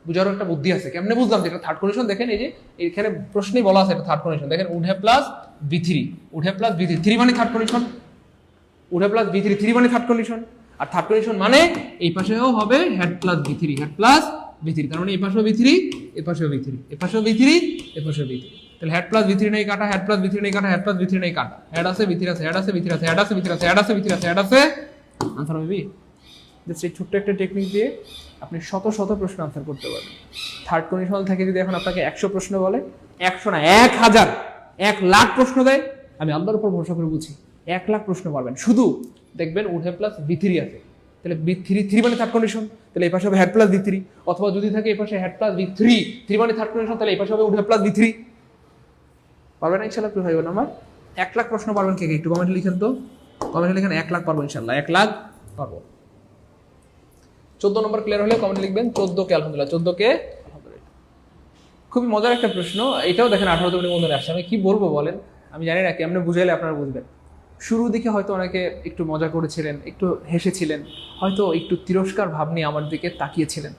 বুঝারও একটা বুদ্ধি আছে। কেমনে বুঝলাম যে এটা থার্ড কন্ডিশন? দেখেন এই যে এখানে প্রশ্নেই বলা আছে এটা থার্ড কন্ডিশন। দেখেন উড হ্যাভ প্লাস বি3, উড হ্যাভ প্লাস বি3, 3 মানে third condition, would have plus বি3, 3 মানে থার্ড কন্ডিশন। আর থার্ড কন্ডিশন মানে এই পাশেও হবে হেড প্লাস বি3, হেড প্লাস বি3, তার মানে এই পাশেও বি3, এই পাশেও বি3, এই পাশেও বি3, এই পাশেও বি3। তাহলে হেড প্লাস বি3 নেই কাটা, হেড প্লাস বি3 নেই কাটা, হেড প্লাস বি3 নেই কাটা, হেড আছে বি3 আছে, হেড আছে বি3 আছে, হেড আছে বি3 আছে, হেড আছে বি3 আছে, হেড আছে। আনসার হবে বি। জাস্ট এই ছোট্ট একটা টেকনিক দিয়ে আপনি শত শত প্রশ্ন আনসার করতে পারবেন। থার্ড কন্ডিশনাল থেকে যদি এখন আপনাকে 100 প্রশ্ন বলে, 100 না 1000, 1 লাখ প্রশ্ন দেয়, আমি আল্লাহর উপর ভরসা করে বলছি 1 লাখ প্রশ্ন পারবেন। শুধু দেখবেন উড হ্যাভ প্লাস বি3 আছে, তাহলে বি3, 3 মানে থার্ড কন্ডিশন, তাহলে এই পাশে হবে হেড প্লাস বি3। অথবা যদি থাকে এই পাশে হেড প্লাস বি3, 3 মানে থার্ড কন্ডিশন, তাহলে এই পাশে হবে উড হ্যাভ প্লাস বি3। পারবেন না ইনশাআল্লাহ? প্রিয় ভাই বোন আমার, 1 লাখ প্রশ্ন পারবেন কে কে? একটু কমেন্টে লিখেন তো, কমেন্টে লিখেন 1 লাখ পারবো ইনশাআল্লাহ, 1 লাখ পারবো। 14 নম্বর ক্লিয়ার হলে কমেন্টে লিখবেন 14 কে আলহামদুলিল্লাহ, 14 কে আলহামদুলিল্লাহ। খুবই মজার একটা প্রশ্ন, এটাও দেখেন 18তম নিবন্ধনে আসছে। আমি কি বলবো বলেন, আমি জানি না কেমনে বুঝাইলে আপনারা বুঝবেন। শুরু দিকে হয়তো অনেকে একটু মজা করেছিলেন, একটু হেসেছিলেন, হয়তো একটু তিরস্কার ভাব নিয়ে আমার দিকে তাকিয়েছিলেন।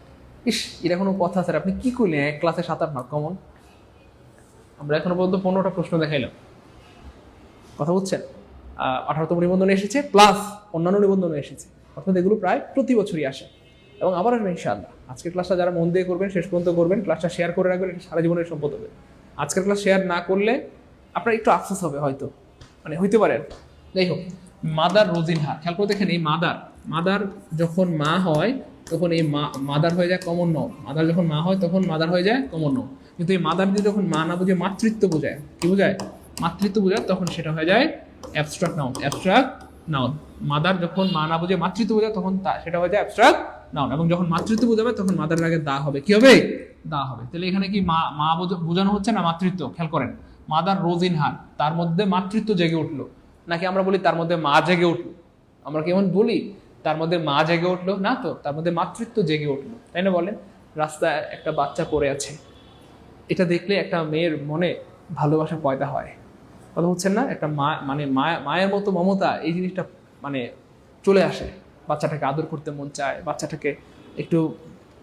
ইস, এটা কোনো কথা স্যার, আপনি কি করলেন? এক ক্লাসে 7-8 মার্ক কমন। আমরা এখনো পর্যন্ত 15টা প্রশ্ন দেখাইলাম, কথা বুঝছেন? 18তম নিবন্ধনে এসেছে, প্লাস অন্যান্য নিবন্ধনে এসেছে, অর্থাৎ এগুলো প্রায় প্রতি বছরই আসে এবং আবার আসবে ইনশাআল্লাহ। আজকের ক্লাসটা যারা মন দিয়ে করবেন, শেষ পর্যন্ত করবেন, ক্লাসটা শেয়ার করে রাখবেন, এটা সারা জীবনের সম্পদ হবে। আজকের ক্লাস শেয়ার না করলে আপনার একটু আফসোস হবে, হয়তো মানে হইতে পারে। যাই হোক, মাদার রোজিনহা, খেয়াল করে দেখেন এই মাদার যখন মা হয় তখন এই মাদার হয়ে যায় কমন নাউন। মাদার যখন মা হয় তখন মাদার হয়ে যায় কমন নাউন। কিন্তু এই মাদার দিয়ে যখন মা না বুঝে মাতৃত্ব বোঝায়, কি বোঝায়? মাতৃত্ব বোঝায়, তখন সেটা হয়ে যায় abstract noun. Abstract noun. Mother যখন মা না বুঝে মাতৃত্ব বোঝায় তখন সেটা হয়ে যায় অ্যাবস্ট্রাক্ট নাউন, এবং যখন মাতৃত্ব বোঝাবে তখন মাদারের আগে দা হবে, কি হবে, দা হবে। তাহলে এখানে কি মা মা বোঝানো হচ্ছে না মাতৃত্ব? খেয়াল করেন, মাদার রোজ ইন হার, তার মধ্যে মাতৃত্ব জেগে উঠলো, নাকি আমরা বলি তার মধ্যে মা জেগে উঠলো? আমরা কেমন বলি তার মধ্যে মা জেগে উঠলো? না তো, তার মধ্যে মাতৃত্ব জেগে উঠলো, তাই না? বলেন, রাস্তায় একটা বাচ্চা পড়ে আছে, এটা দেখলে একটা মেয়ের মনে ভালোবাসা পয়দা হয়, কথা হচ্ছেন না? একটা মা মানে মায়ের মতো মমতা, এই জিনিসটা মানে চলে আসে, বাচ্চাটাকে আদর করতে মন চায়, বাচ্চাটাকে একটু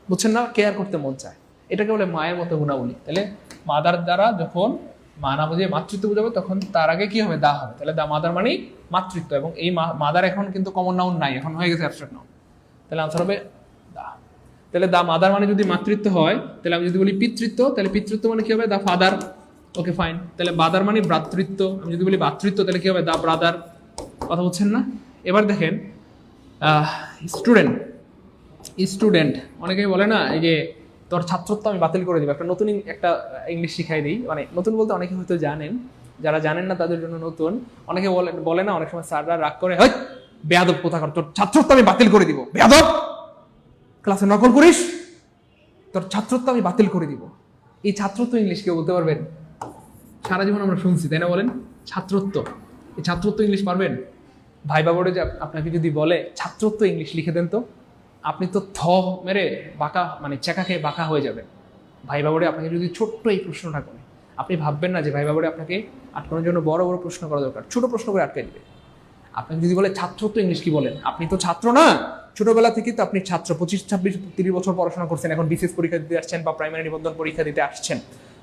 বুঝছেন না কেয়ার করতে মন চায়, এটাকে বলে মায়ের মতো গুণাবলী। তাহলে মাদার দ্বারা যখন মা না বুঝে মাতৃত্ব বুঝাবে তখন তার আগে কি হবে, দা হবে। তাহলে দা মাদার মানে মাতৃত্ব, এবং এই মাদার এখন কিন্তু কমন নাউন নাই, এখন হয়ে গেছে অ্যাবস্ট্রাক্ট নাউন। তাহলে আনসার হবে দা। তাহলে দা মাদার মানে যদি মাতৃত্ব হয়, তাহলে আমি যদি বলি পিতৃত্ব, তাহলে পিতৃত্ব মানে কি হবে, দা ফাদার। Okay fine. তাহলে বাদার মানে ভ্রাতৃত্ব, আমি যদি বলি ভ্রাতৃত্ব তাহলে কি হবে, দা ব্রাদার। কথা বলছেন না? এবার দেখেন স্টুডেন্ট, স্টুডেন্ট অনেকেই বলে না এই যে তোর ছাত্রত্ব আমি বাতিল করে দিব। একটা নতুন একটা ইংলিশ শিখাই দিই, মানে নতুন বলতে অনেকে হয়তো জানেন, যারা জানেন না তাদের জন্য নতুন। অনেকে বলে না, অনেক সময় স্যাররা রাগ করে, হয় বেয়াদব কোথাকার, তোর ছাত্রত্ব আমি বাতিল করে দিব, বেয়াদব ক্লাসে নকল করিস, তোর ছাত্রত্ব আমি বাতিল করে দিব। এই ছাত্রত্ব ইংলিশ কেউ বলতে পারবেন? সারা জীবন আমরা শুনছি, তাই না? বলেন, ছাত্রত্ব, এই ছাত্রত্ব ইংলিশ পারবেন? ভাইবা বোর্ডে যে আপনাকে যদি বলে ছাত্রত্ব ইংলিশ লিখে দেন, তো আপনি তো থ মেরে বাঁকা, মানে চেকা খেয়ে বাঁকা হয়ে যাবেন। ভাইবা বোর্ডে আপনাকে যদি ছোট্ট এই প্রশ্নটা করে, আপনি ভাববেন না যে ভাইবা বোর্ডে আপনাকে আটকানোর জন্য বড় বড় প্রশ্ন করা দরকার, ছোট প্রশ্ন করে আটকে দিবে। আপনাকে যদি বলে ছাত্রত্ব ইংলিশ কি বলেন, আপনি তো ছাত্র না, ছোটবেলা থেকে তো আপনি ছাত্র, 25, 26, 30 বছর পড়াশোনা করছেন, এখন বিসিএস পরীক্ষা দিতে আসছেন বা প্রাইমারি নিবন্ধন পরীক্ষা দিতে আসছেন।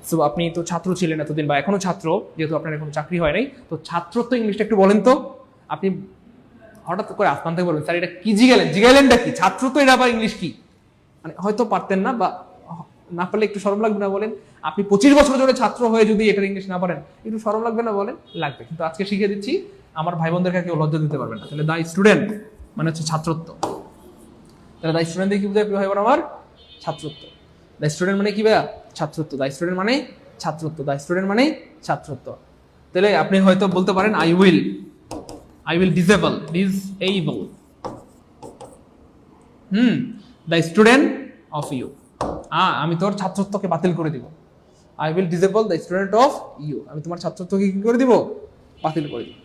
সো আপনি তো ছাত্র ছিলেন এতদিন, বা এখনো ছাত্র, যেহেতু আপনার এখন চাকরি হয় নাই, তো ছাত্রত্ব ইংলিশটা একটু বলেন তো। আপনি হঠাৎ করে আসমান থেকে বলবেন, স্যার এটা কি জিগাইলেনটা কি, ছাত্রত্ব এটা আবার ইংলিশ কি? মানে হয়তো পারতেন না, বা না পারলে একটু শরম লাগবে না? বলেন, আপনি 25 বছর ধরে ছাত্র হয়ে যদি এটার ইংলিশ না পারেন, একটু শরম লাগবে না? বলেন, লাগবে। কিন্তু আজকে শিখে দিচ্ছি, আমার ভাই বোনদেরকে কেউ লজ্জা দিতে পারবে না। তাহলে দা স্টুডেন্ট মানে হচ্ছে ছাত্রত্ব। তাহলে দা স্টুডেন্ট দিয়ে কি বোঝায় ভাই বোন আমার? ছাত্রত্ব। দা স্টুডেন্ট মানে কি ভাইয়া? ছাত্রত্ব। দা স্টুডেন্ট মানে ছাত্রত্ব, দা স্টুডেন্ট মানে ছাত্রত্ব। তাহলে আপনি হয়তো বলতে পারেন I will disable the student of you, আমি তোর ছাত্রত্বকে বাতিল করে দিব। I will disable the student of you, আমি তোমার ছাত্রত্বকে কি করে দিব? বাতিল করে দিব।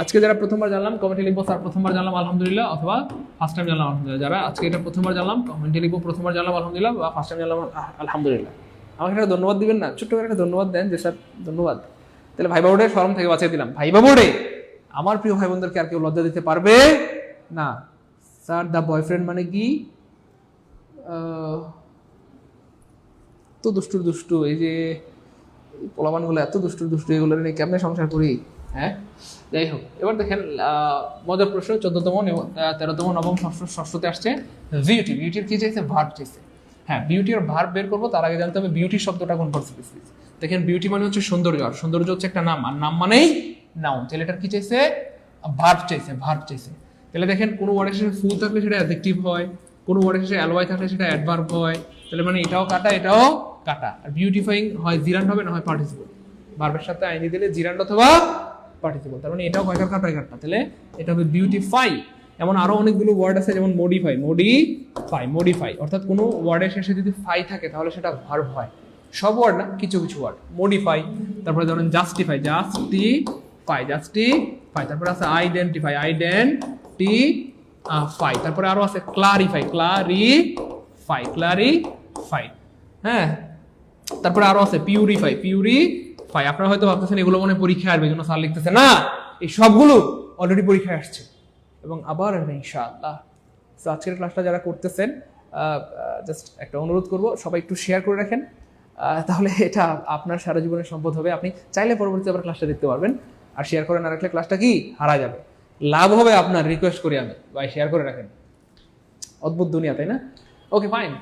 আজকে যারা প্রথমবার জানলাম কমেন্টে লিখবো স্যার প্রথমবার জানলাম আলহামদুলিল্লাহ, অথবা ফার্স্ট টাইম জানলাম আলহামদুলিল্লাহ। যারা আজকে এটা প্রথমবার জানলাম কমেন্টে লিখবো প্রথমবার জানলাম আলহামদুলিল্লাহ, বা ফার্স্ট টাইম জানলাম আলহামদুলিল্লাহ। আমাকে একটা ধন্যবাদ দিবেন না, ছোট্ট করে একটা ধন্যবাদ দেন যে স্যার ধন্যবাদ। তাহলে ভাইবা বোর্ডে শরম থেকে বাঁচিয়ে দিলাম। ভাইবা বোর্ডে আমার প্রিয় ভাই বোনদেরকে আর কেউ লজ্জা দিতে পারবে না। স্যার দা বয়ফ্রেন্ড মানে কি? তো দুষ্টু, এই যে পোলাবানগুলো এত দুষ্টু, এগুলো নিয়ে কেমনে সংসার করি? হ্যাঁ, যাই হোক, এবার দেখেন মজার প্রশ্ন, 14তম, 13তম, নবম, ষষ্ঠতে আসছে বিউটির কি চাইছে? ভার্ব চাইছে। হ্যাঁ, বিউটি আর ভার্ব বের করবো, তার আগে জানতে হবে বিউটি শব্দটা কোন পার্সিপেসিভ। দেখেন বিউটি মানে হচ্ছে সৌন্দর্য, আর সৌন্দর্য হচ্ছে একটা নাম, আর নাম মানেই নাউন। তাহলে এটার কি চাইছে? ভার্ব চাইছে। তাহলে দেখেন কোনো ওয়ার্ডের শেষে ফুল থাকলে সেটা অ্যাডজেক্টিভ হয়, কোনো ওয়ার্ডের শেষে অ্যালওয়াই থাকলে সেটা অ্যাডভার্ব হয়। তাহলে মানে এটাও কাটা, এটাও কাটা। আর বিউটিফাইং হয় জিরান্ড হবে, না হয় পার্টিসিপল। ভার্বের সাথে আইনি দিলে জিরান্ড অথবা পার্টিসিপল, তার মানে এটাও কয়কার কাটা, কাটা। তাহলে এটা হবে বিউটিফাই। এমন আরো অনেকগুলো ওয়ার্ড আছে, যেমন মডিফাই, অর্থাৎ কোনো ওয়ার্ডের শেষে যদি ফাই থাকে তাহলে সেটা ভার্ব হয়। সব ওয়ার্ড না, কিছু ওয়ার্ড। মডিফাই, তারপরে ধরেন জাস্টিফাই, তারপরে আছে আইডেন্টিফাই, তারপরে আরো আছে ক্লারিফাই, হ্যাঁ, তারপরে আরো আছে পিউরিফাই। আপনারা হয়তো ভাবতেছেন এগুলো মনে পরীক্ষায় আসবে, জন্য স্যার লিখতেছে না, এই সবগুলো অলরেডি পরীক্ষায় আসছে এবং আবার আসবে ইনশাআল্লাহ। তো আজকের ক্লাসটা যারা করতেছেন, জাস্ট একটা অনুরোধ করব, সবাই একটু শেয়ার করে রাখেন, তাহলে এটা আপনার সারা জীবনের সম্পদ হবে। আপনি চাইলে পরবর্তীতে আবার ক্লাসটা দেখতে পারবেন, আর শেয়ার করে না রাখলে ক্লাসটা কি হারা যাবে। লাভ হবে আপনার, রিকোয়েস্ট করি আমি, ভাই শেয়ার করে রাখেন। অদ্ভুত দুনিয়া, তাই না? Okay fine.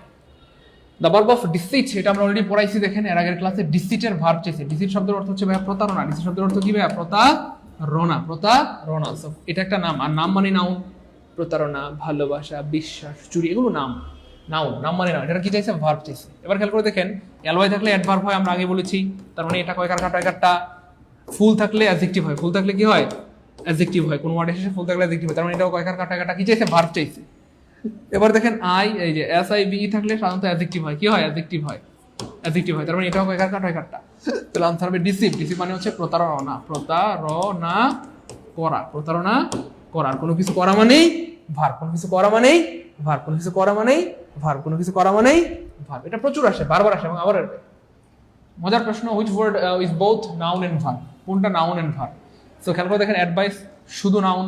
The verb of deceit, এটা আমরা অলরেডি পড়াইছি। দেখেন এর আগের ক্লাসে ডিসিটের ভার্ব চাইছে। ডিসিট শব্দের অর্থ হচ্ছে ভাইয়া প্রতারণা। ডিসিট শব্দের অর্থ কি ভাইয়া? প্রতারণা। সো এটা একটা নাম, আর নাম মানে নাউন। প্রতারণা, ভালোবাসা, বিশ্বাস, চুরি, এগুলো নাম মানে নাউন। এটা কি চাইছে? ভার্ব চাইছে। এবার খেয়াল করে দেখেন, অ্যালওয়াই থাকলে অ্যাডভার্ব হয়, আমরা আগে বলেছি। তার মানে এটা কয়কার কাটা। ফুল থাকলে অ্যাডজেক্টিভ হয়, ফুল থাকলে কি হয়? অ্যাডজেক্টিভ হয়। কোন ওয়ার্ডের শেষে ফুল থাকলে অ্যাডজেক্টিভ হয়, তার মানে এটাও কয়কার কাটা। কি চাইছে? ভার্ব চাইছে। এবার দেখেন আই, এই যে এস আই বি থাকলে সাধারণত অ্যাডজেক্টিভ হয়। কি হয়? অ্যাডজেক্টিভ হয়। অ্যাডজেক্টিভ হয়, তার মানে এটাও কয়কার কাট হয় কাটটা। তাহলে আনসার হবে ডিসিভ। ডিসিভ মানে হচ্ছে প্রতারণা, প্রতারণা করা, প্রতারণা করা। আর কোনো কিছু করা মানেই ভার্ব, কোনো কিছু করা মানেই ভার্ব, কোনো কিছু করা মানেই ভার্ব, কোনো কিছু করা মানেই ভার্ব। এটা প্রচুর আসে, বারবার আসে এবং আবার আসবে। মজার প্রশ্ন, which word is both noun and verb? কোনটা নাউন এন্ড ভার্ব? সো খেয়াল করে দেখেন, অ্যাডভাইস শুধু নাউন,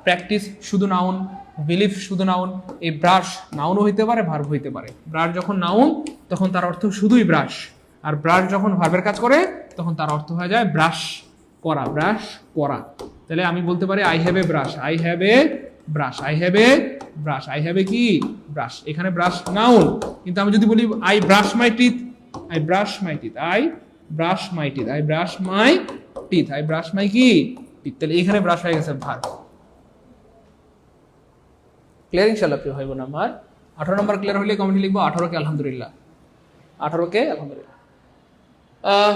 প্র্যাকটিস শুধু নাউন, বিলিভ শুধু নাউন। এই ব্রাশ নাউনও হইতে পারে, ভার্ব হইতে পারে। ব্রাশ যখন নাউন তখন তার অর্থ শুধুই ব্রাশ, আর ব্রাশ যখন ভার্বের কাজ করে তখন তার অর্থ হয়ে যায় ব্রাশ করা, ব্রাশ করা। তাহলে আমি বলতে পারি I have a brush, I have a brush, I have a brush, I have a কি ব্রাশ। এখানে ব্রাশ নাউন, কিন্তু আমি যদি বলি I brush my teeth, I brush my teeth, I brush my teeth, I brush my teeth, I brush my কি teeth। তাহলে এখানে brush হয়ে গেছে ভার্ব। ক্লিয়ার ইনশাআল্লাহ প্রিয় ভাই বোন আমার? 18 নম্বর ক্লিয়ার হলে কমেন্টে লিখবো 18 কে আলহামদুলিল্লাহ, 18 কে আলহামদুলিল্লাহ।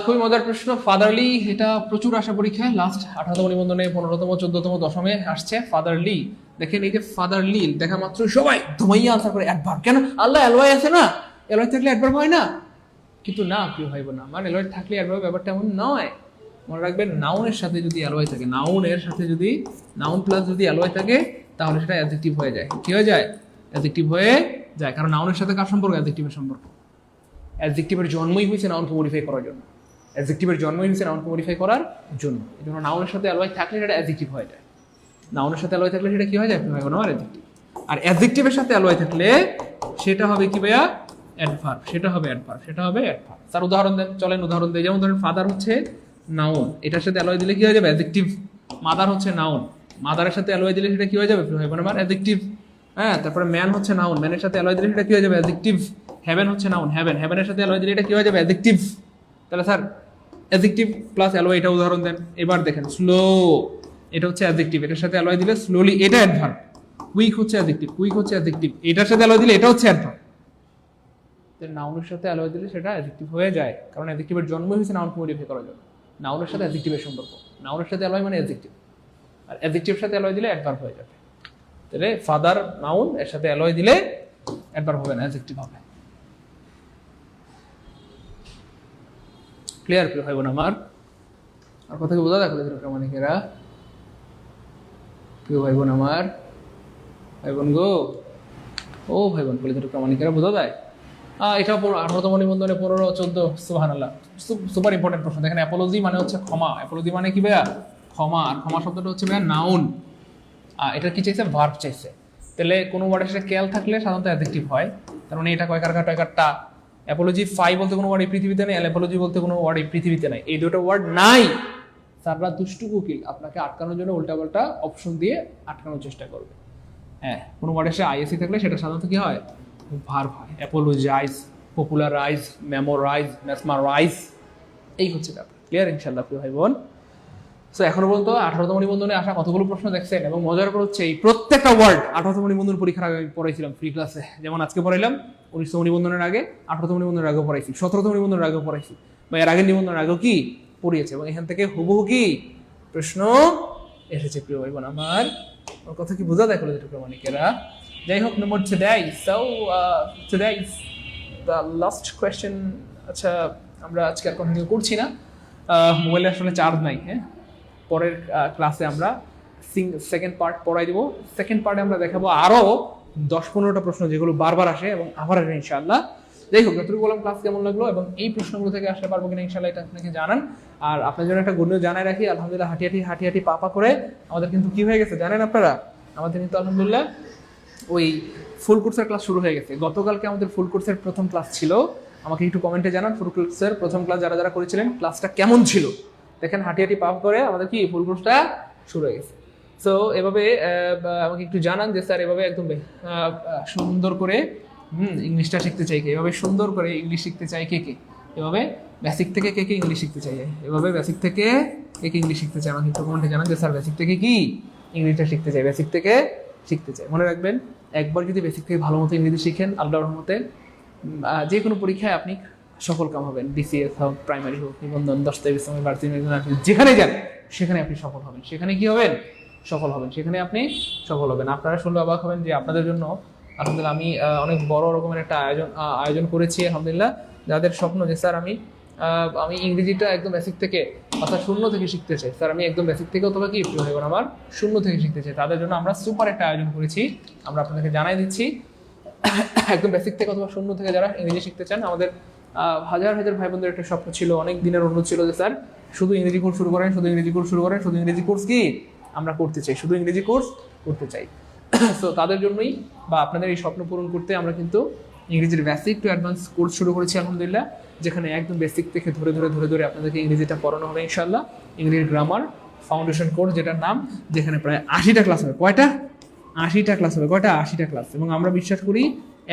খুবই মজার প্রশ্ন, ফাদারলি। এটা প্রচুর আসা পরীক্ষায়, লাস্ট 18তম নিবন্ধনে 15তম 14তম 10মে আসছে ফাদারলি। দেখেন এই যে ফাদারলি দেখা মাত্র সবাই ধুমাইয়া আনসার করে অ্যাডভার্ব। কেন? আল্লাহ এলওয়াই আছে না, এলওয়াই থাকলে অ্যাডভার্ব হয় না। কিন্তু না প্রিয় ভাই বোন আমার, এলওয়াই থাকলে অ্যাডভার্ব ব্যাপারটা এমন নয়। মনে রাখবেন, নাউনের সাথে যদি এলওয়াই থাকে, নাউনের সাথে যদি নাউন প্লাস যদি এলওয়াই থাকে তাহলে সেটা অ্যাডজেক্টিভ হয়ে যায়। কি হয়ে যায়? অ্যাডজেক্টিভ হয়ে যায়। কারণ নাউনের সাথে কার সম্পর্ক? অ্যাডজেক্টিভের সম্পর্ক। অ্যাডজেক্টিভের জন্মই হয়েছে নাউনকে মডিফাই করার জন্য, অ্যাডজেক্টিভের জন্মই হয়েছে নাউনকে মডিফাই করার জন্য। এই জন্য নাউনের সাথে এলওয়াই থাকলে সেটা অ্যাডজেক্টিভ হয়ে যায়। নাউনের সাথে এলওয়াই থাকলে সেটা কি হয়ে যায় প্রিয় ভাই বোন আমার? অ্যাডজেক্টিভ। আর অ্যাডজেক্টিভের সাথে এলওয়াই থাকলে সেটা হবে কি ভাইয়া? অ্যাডভার্ব। সেটা হবে অ্যাডভার্ব, সেটা হবে অ্যাডভার্ব। স্যার উদাহরণ দেন, চলেন উদাহরণ দেই। যেমন ধরেন ফাদার হচ্ছে নাউন, এটার সাথে অ্যালয় দিলে কি হয়ে যাবে? অ্যাডজেক্টিভ। মাদার হচ্ছে নাউন, মাদারের সাথে অ্যালয় দিলে সেটা কি হয়ে যাবে? আমার অ্যাডজেক্টিভ। হ্যাঁ, তারপরে ম্যান হচ্ছে নাউন, ম্যানের সাথে অ্যালয় দিলে সেটা কি হয়ে যাবে? অ্যাডজেক্টিভ। হেভেন হচ্ছে নাউন, হেভেন, হেভেনের সাথে অ্যালয় দিলে এটা কি হয়ে যাবে? অ্যাডজেক্টিভ। তাহলে স্যার অ্যাডজেক্টিভ প্লাস অ্যালয়, এটা উদাহরণ দেন। এবার দেখেন স্লো, এটা হচ্ছে অ্যাডজেক্টিভ, এটার সাথে অ্যালয় দিলে স্লোলি, এটা অ্যাডভার্ব। কুইক হচ্ছে অ্যাডজেক্টিভ, কুইক হচ্ছে অ্যাডজেক্টিভ, এটার সাথে অ্যালয় দিলে এটা হচ্ছে অ্যাডভার্ব। নাউনের সাথে অ্যালয় দিলে সেটা অ্যাডজেক্টিভ হয়ে যায়, কারণ অ্যাডজেক্টিভের জন্ম হয়েছে নাউনকে মডিফাই করার জন্য। নাউনের সাথে অ্যাডজেক্টিভের সম্পর্ক, নাউনের সাথে অ্যালয় মানে অ্যাডজেক্টিভ, আর অ্যাডজেক্টিভের সাথে অ্যালয় দিলে অ্যাডভার্ব হয়ে যাবে। তাহলে ফাদার নাউন, এর সাথে অ্যালয় দিলে অ্যাডভার্ব হবে না, অ্যাডজেক্টিভ হবে। ক্লিয়ার প্রিয় ভাই বোন আমার? আর কথা কি বোঝা যায় প্রামাণিকেরা? প্রিয় ভাই বোন আমার, ভাই বোন গো, ও ভাই বোন বলে প্রামাণিকেরা বোঝা যায়? এটা 18তম নিবন্ধনে 15, 14, সুবহানাল্লাহ। সুপার ইম্পর্টেন্ট প্রশ্ন। দেখেন অ্যাপোলজি মানে হচ্ছে ক্ষমা, অ্যাপোলজি মানে কি ভাইয়া? ক্ষমা। আর ক্ষমা শব্দটা হচ্ছে ভাইয়া নাউন, এটা কি চাইছে? ভার্ব চাইছে। তাহলে কোনো ওয়ার্ডের সাথে ক্যাল থাকলে সাধারণত অ্যাডজেক্টিভ হয়, তার মানে এটা কয়কার কাটা কয়কারটা। অ্যাপোলজি ফাই বলতে কোনো ওয়ার্ড এই পৃথিবীতে নেই, অ্যাপোলজি বলতে কোনো ওয়ার্ড এই পৃথিবীতে নাই। এই দুটো ওয়ার্ড নাই। স্যাররা দুষ্টু কুকিল, আপনাকে আটকানোর জন্য উল্টাপাল্টা অপশন দিয়ে আটকানোর চেষ্টা করবে। হ্যাঁ, কোনো ওয়ার্ডের সাথে আইএসি থাকলে সেটা সাধারণত কি হয়? ভার্ব হয়। অ্যাপোলোজাইজ, পপুলারাইজ, মেমোরাইজ, মেসমারাইজ, এই হচ্ছে ব্যাপার। ক্লিয়ার ইনশাআল্লাহ প্রিয় ভাই বোন? সো এখনো পর্যন্ত 18তম নিবন্ধনে আসা কতগুলো প্রশ্ন দেখছেন, এবং মজার ব্যাপার হচ্ছে এই প্রত্যেকটা ওয়ার্ড 18তম নিবন্ধন পরীক্ষার আগে পড়াইছিলাম ফ্রি ক্লাসে। যেমন আজকে পড়াইলাম 19তম নিবন্ধনের আগে, 18তম নিবন্ধনের আগেও পড়াইছি, 17তম নিবন্ধনের আগেও পড়াইছি, বা এর আগের নিবন্ধনের আগেও কি পড়িয়েছে, এবং এখান থেকে হুবহু কি প্রশ্ন এসেছে প্রিয় ভাই বোন আমার। কথা কি বোঝা যায় করে যেটা প্রমাণিকেরা? যাই হোক, number today, so today is the last question. আচ্ছা, আমরা আজকে আর কন্টিনিউ করছি না, মোবাইলে আসলে চার্জ নাই। হ্যাঁ, পরের ক্লাসে আমরা সেকেন্ড পার্ট পড়াই দিব। সেকেন্ড পার্টে আমরা দেখাবো আরও 10-15টা প্রশ্ন যেগুলো বারবার আসে এবং আবার আসে ইনশাআল্লাহ। যাই হোক, যতটুকু বললাম ক্লাস কেমন লাগলো এবং এই প্রশ্নগুলো থেকে আসতে পারবো কিনা ইনশাআল্লাহ এটা আপনাকে জানান। আর আপনার জন্য একটা গুড নিউজ জানাই রাখি, আলহামদুলিল্লাহ হাঁটি পাপা করে আমাদের কিন্তু কি হয়ে গেছে জানেন আপনারা? আমাদের কিন্তু আলহামদুলিল্লাহ ওই ফুল কোর্সের ক্লাস শুরু হয়ে গেছে। গতকালকে আমাদের ফুল কোর্সের প্রথম ক্লাস ছিল। আমাকে একটু কমেন্টে জানান ফুল কোর্সের প্রথম ক্লাস যারা যারা করেছিলেন ক্লাসটা কেমন ছিল। দেখেন হাঁটি পাপ করে আমাদের কি ফুল কোর্সটা শুরু হয়ে গেছে। সো এভাবে আমাকে একটু জানান যে স্যার এভাবে একদম সুন্দর করে ইংলিশটা শিখতে চাই কে, এভাবে সুন্দর করে ইংলিশ শিখতে চাই কে কে, এভাবে বেসিক থেকে কে কে ইংলিশ শিখতে চাই, এভাবে বেসিক থেকে কে কে ইংলিশ শিখতে চাই আমাকে একটু কমেন্টে জানান যে স্যার বেসিক থেকে কি ইংলিশটা শিখতে চাই, বেসিক থেকে শিখতে চাই। মনে রাখবেন, একবার যদি বেসিক থেকে ভালো মতো ইংরেজি শিখেন আল্লাহর রহমতে যে কোনো পরীক্ষায় আপনি সফল কাম হবেন। ডিসিএস হোক, প্রাইমারি হোক, নিবন্ধন, দশটায় ইসলামী ভার্সিটি, যেখানে যান সেখানে আপনি সফল হবেন। সেখানে কি হবেন? সফল হবেন। সেখানে আপনি সফল হবেন। আপনারা শুনলে অবাক হবেন যে আপনাদের জন্য আলহামদুলিল্লাহ আমি অনেক বড় রকমের একটা আয়োজন করেছি আলহামদুলিল্লাহ। যাদের স্বপ্ন যে স্যার আমি ইংরেজিটা একদম বেসিক থেকে অর্থাৎ শূন্য থেকে শিখতে চাই, স্যার আমি একদম বেসিক থেকে অথবা কি এবার আমার শূন্য থেকে শিখতে চাই, তাদের জন্য আমরা সুপার একটা আয়োজন করেছি। আমরা আপনাদেরকে জানাই দিচ্ছি একদম বেসিক থেকে অথবা শূন্য থেকে যারা ইংরেজি শিখতে চান, আমাদের হাজার হাজার ভাই বোনদের একটা স্বপ্ন ছিল, অনেক দিনের অনুরোধ ছিল যে স্যার শুধু ইংরেজি কোর্স শুরু করেন, শুধু ইংরেজি কোর্স শুরু করেন, শুধু ইংরেজি কোর্স কি আমরা করতে চাই, শুধু ইংরেজি কোর্স করতে চাই। সো তাদের জন্যই বা আপনাদের এই স্বপ্ন পূরণ করতে আমরা কিন্তু ইংরেজির বেসিক টু অ্যাডভান্স কোর্স শুরু করেছি আলহামদুলিল্লাহ, যেখানে একদম বেসিক থেকে ধরে ধরে ধরে ধরে আপনাদেরকে ইংরেজিটা পড়ানো হবে ইনশাআল্লাহ। ইংরেজি গ্রামার ফাউন্ডেশন কোর্স যেটার নাম, যেখানে প্রায় 80টা ক্লাস হবে। কয়টা? 80টা ক্লাস হবে। কয়টা? 80টা ক্লাস। এবং আমরা বিশ্বাস করি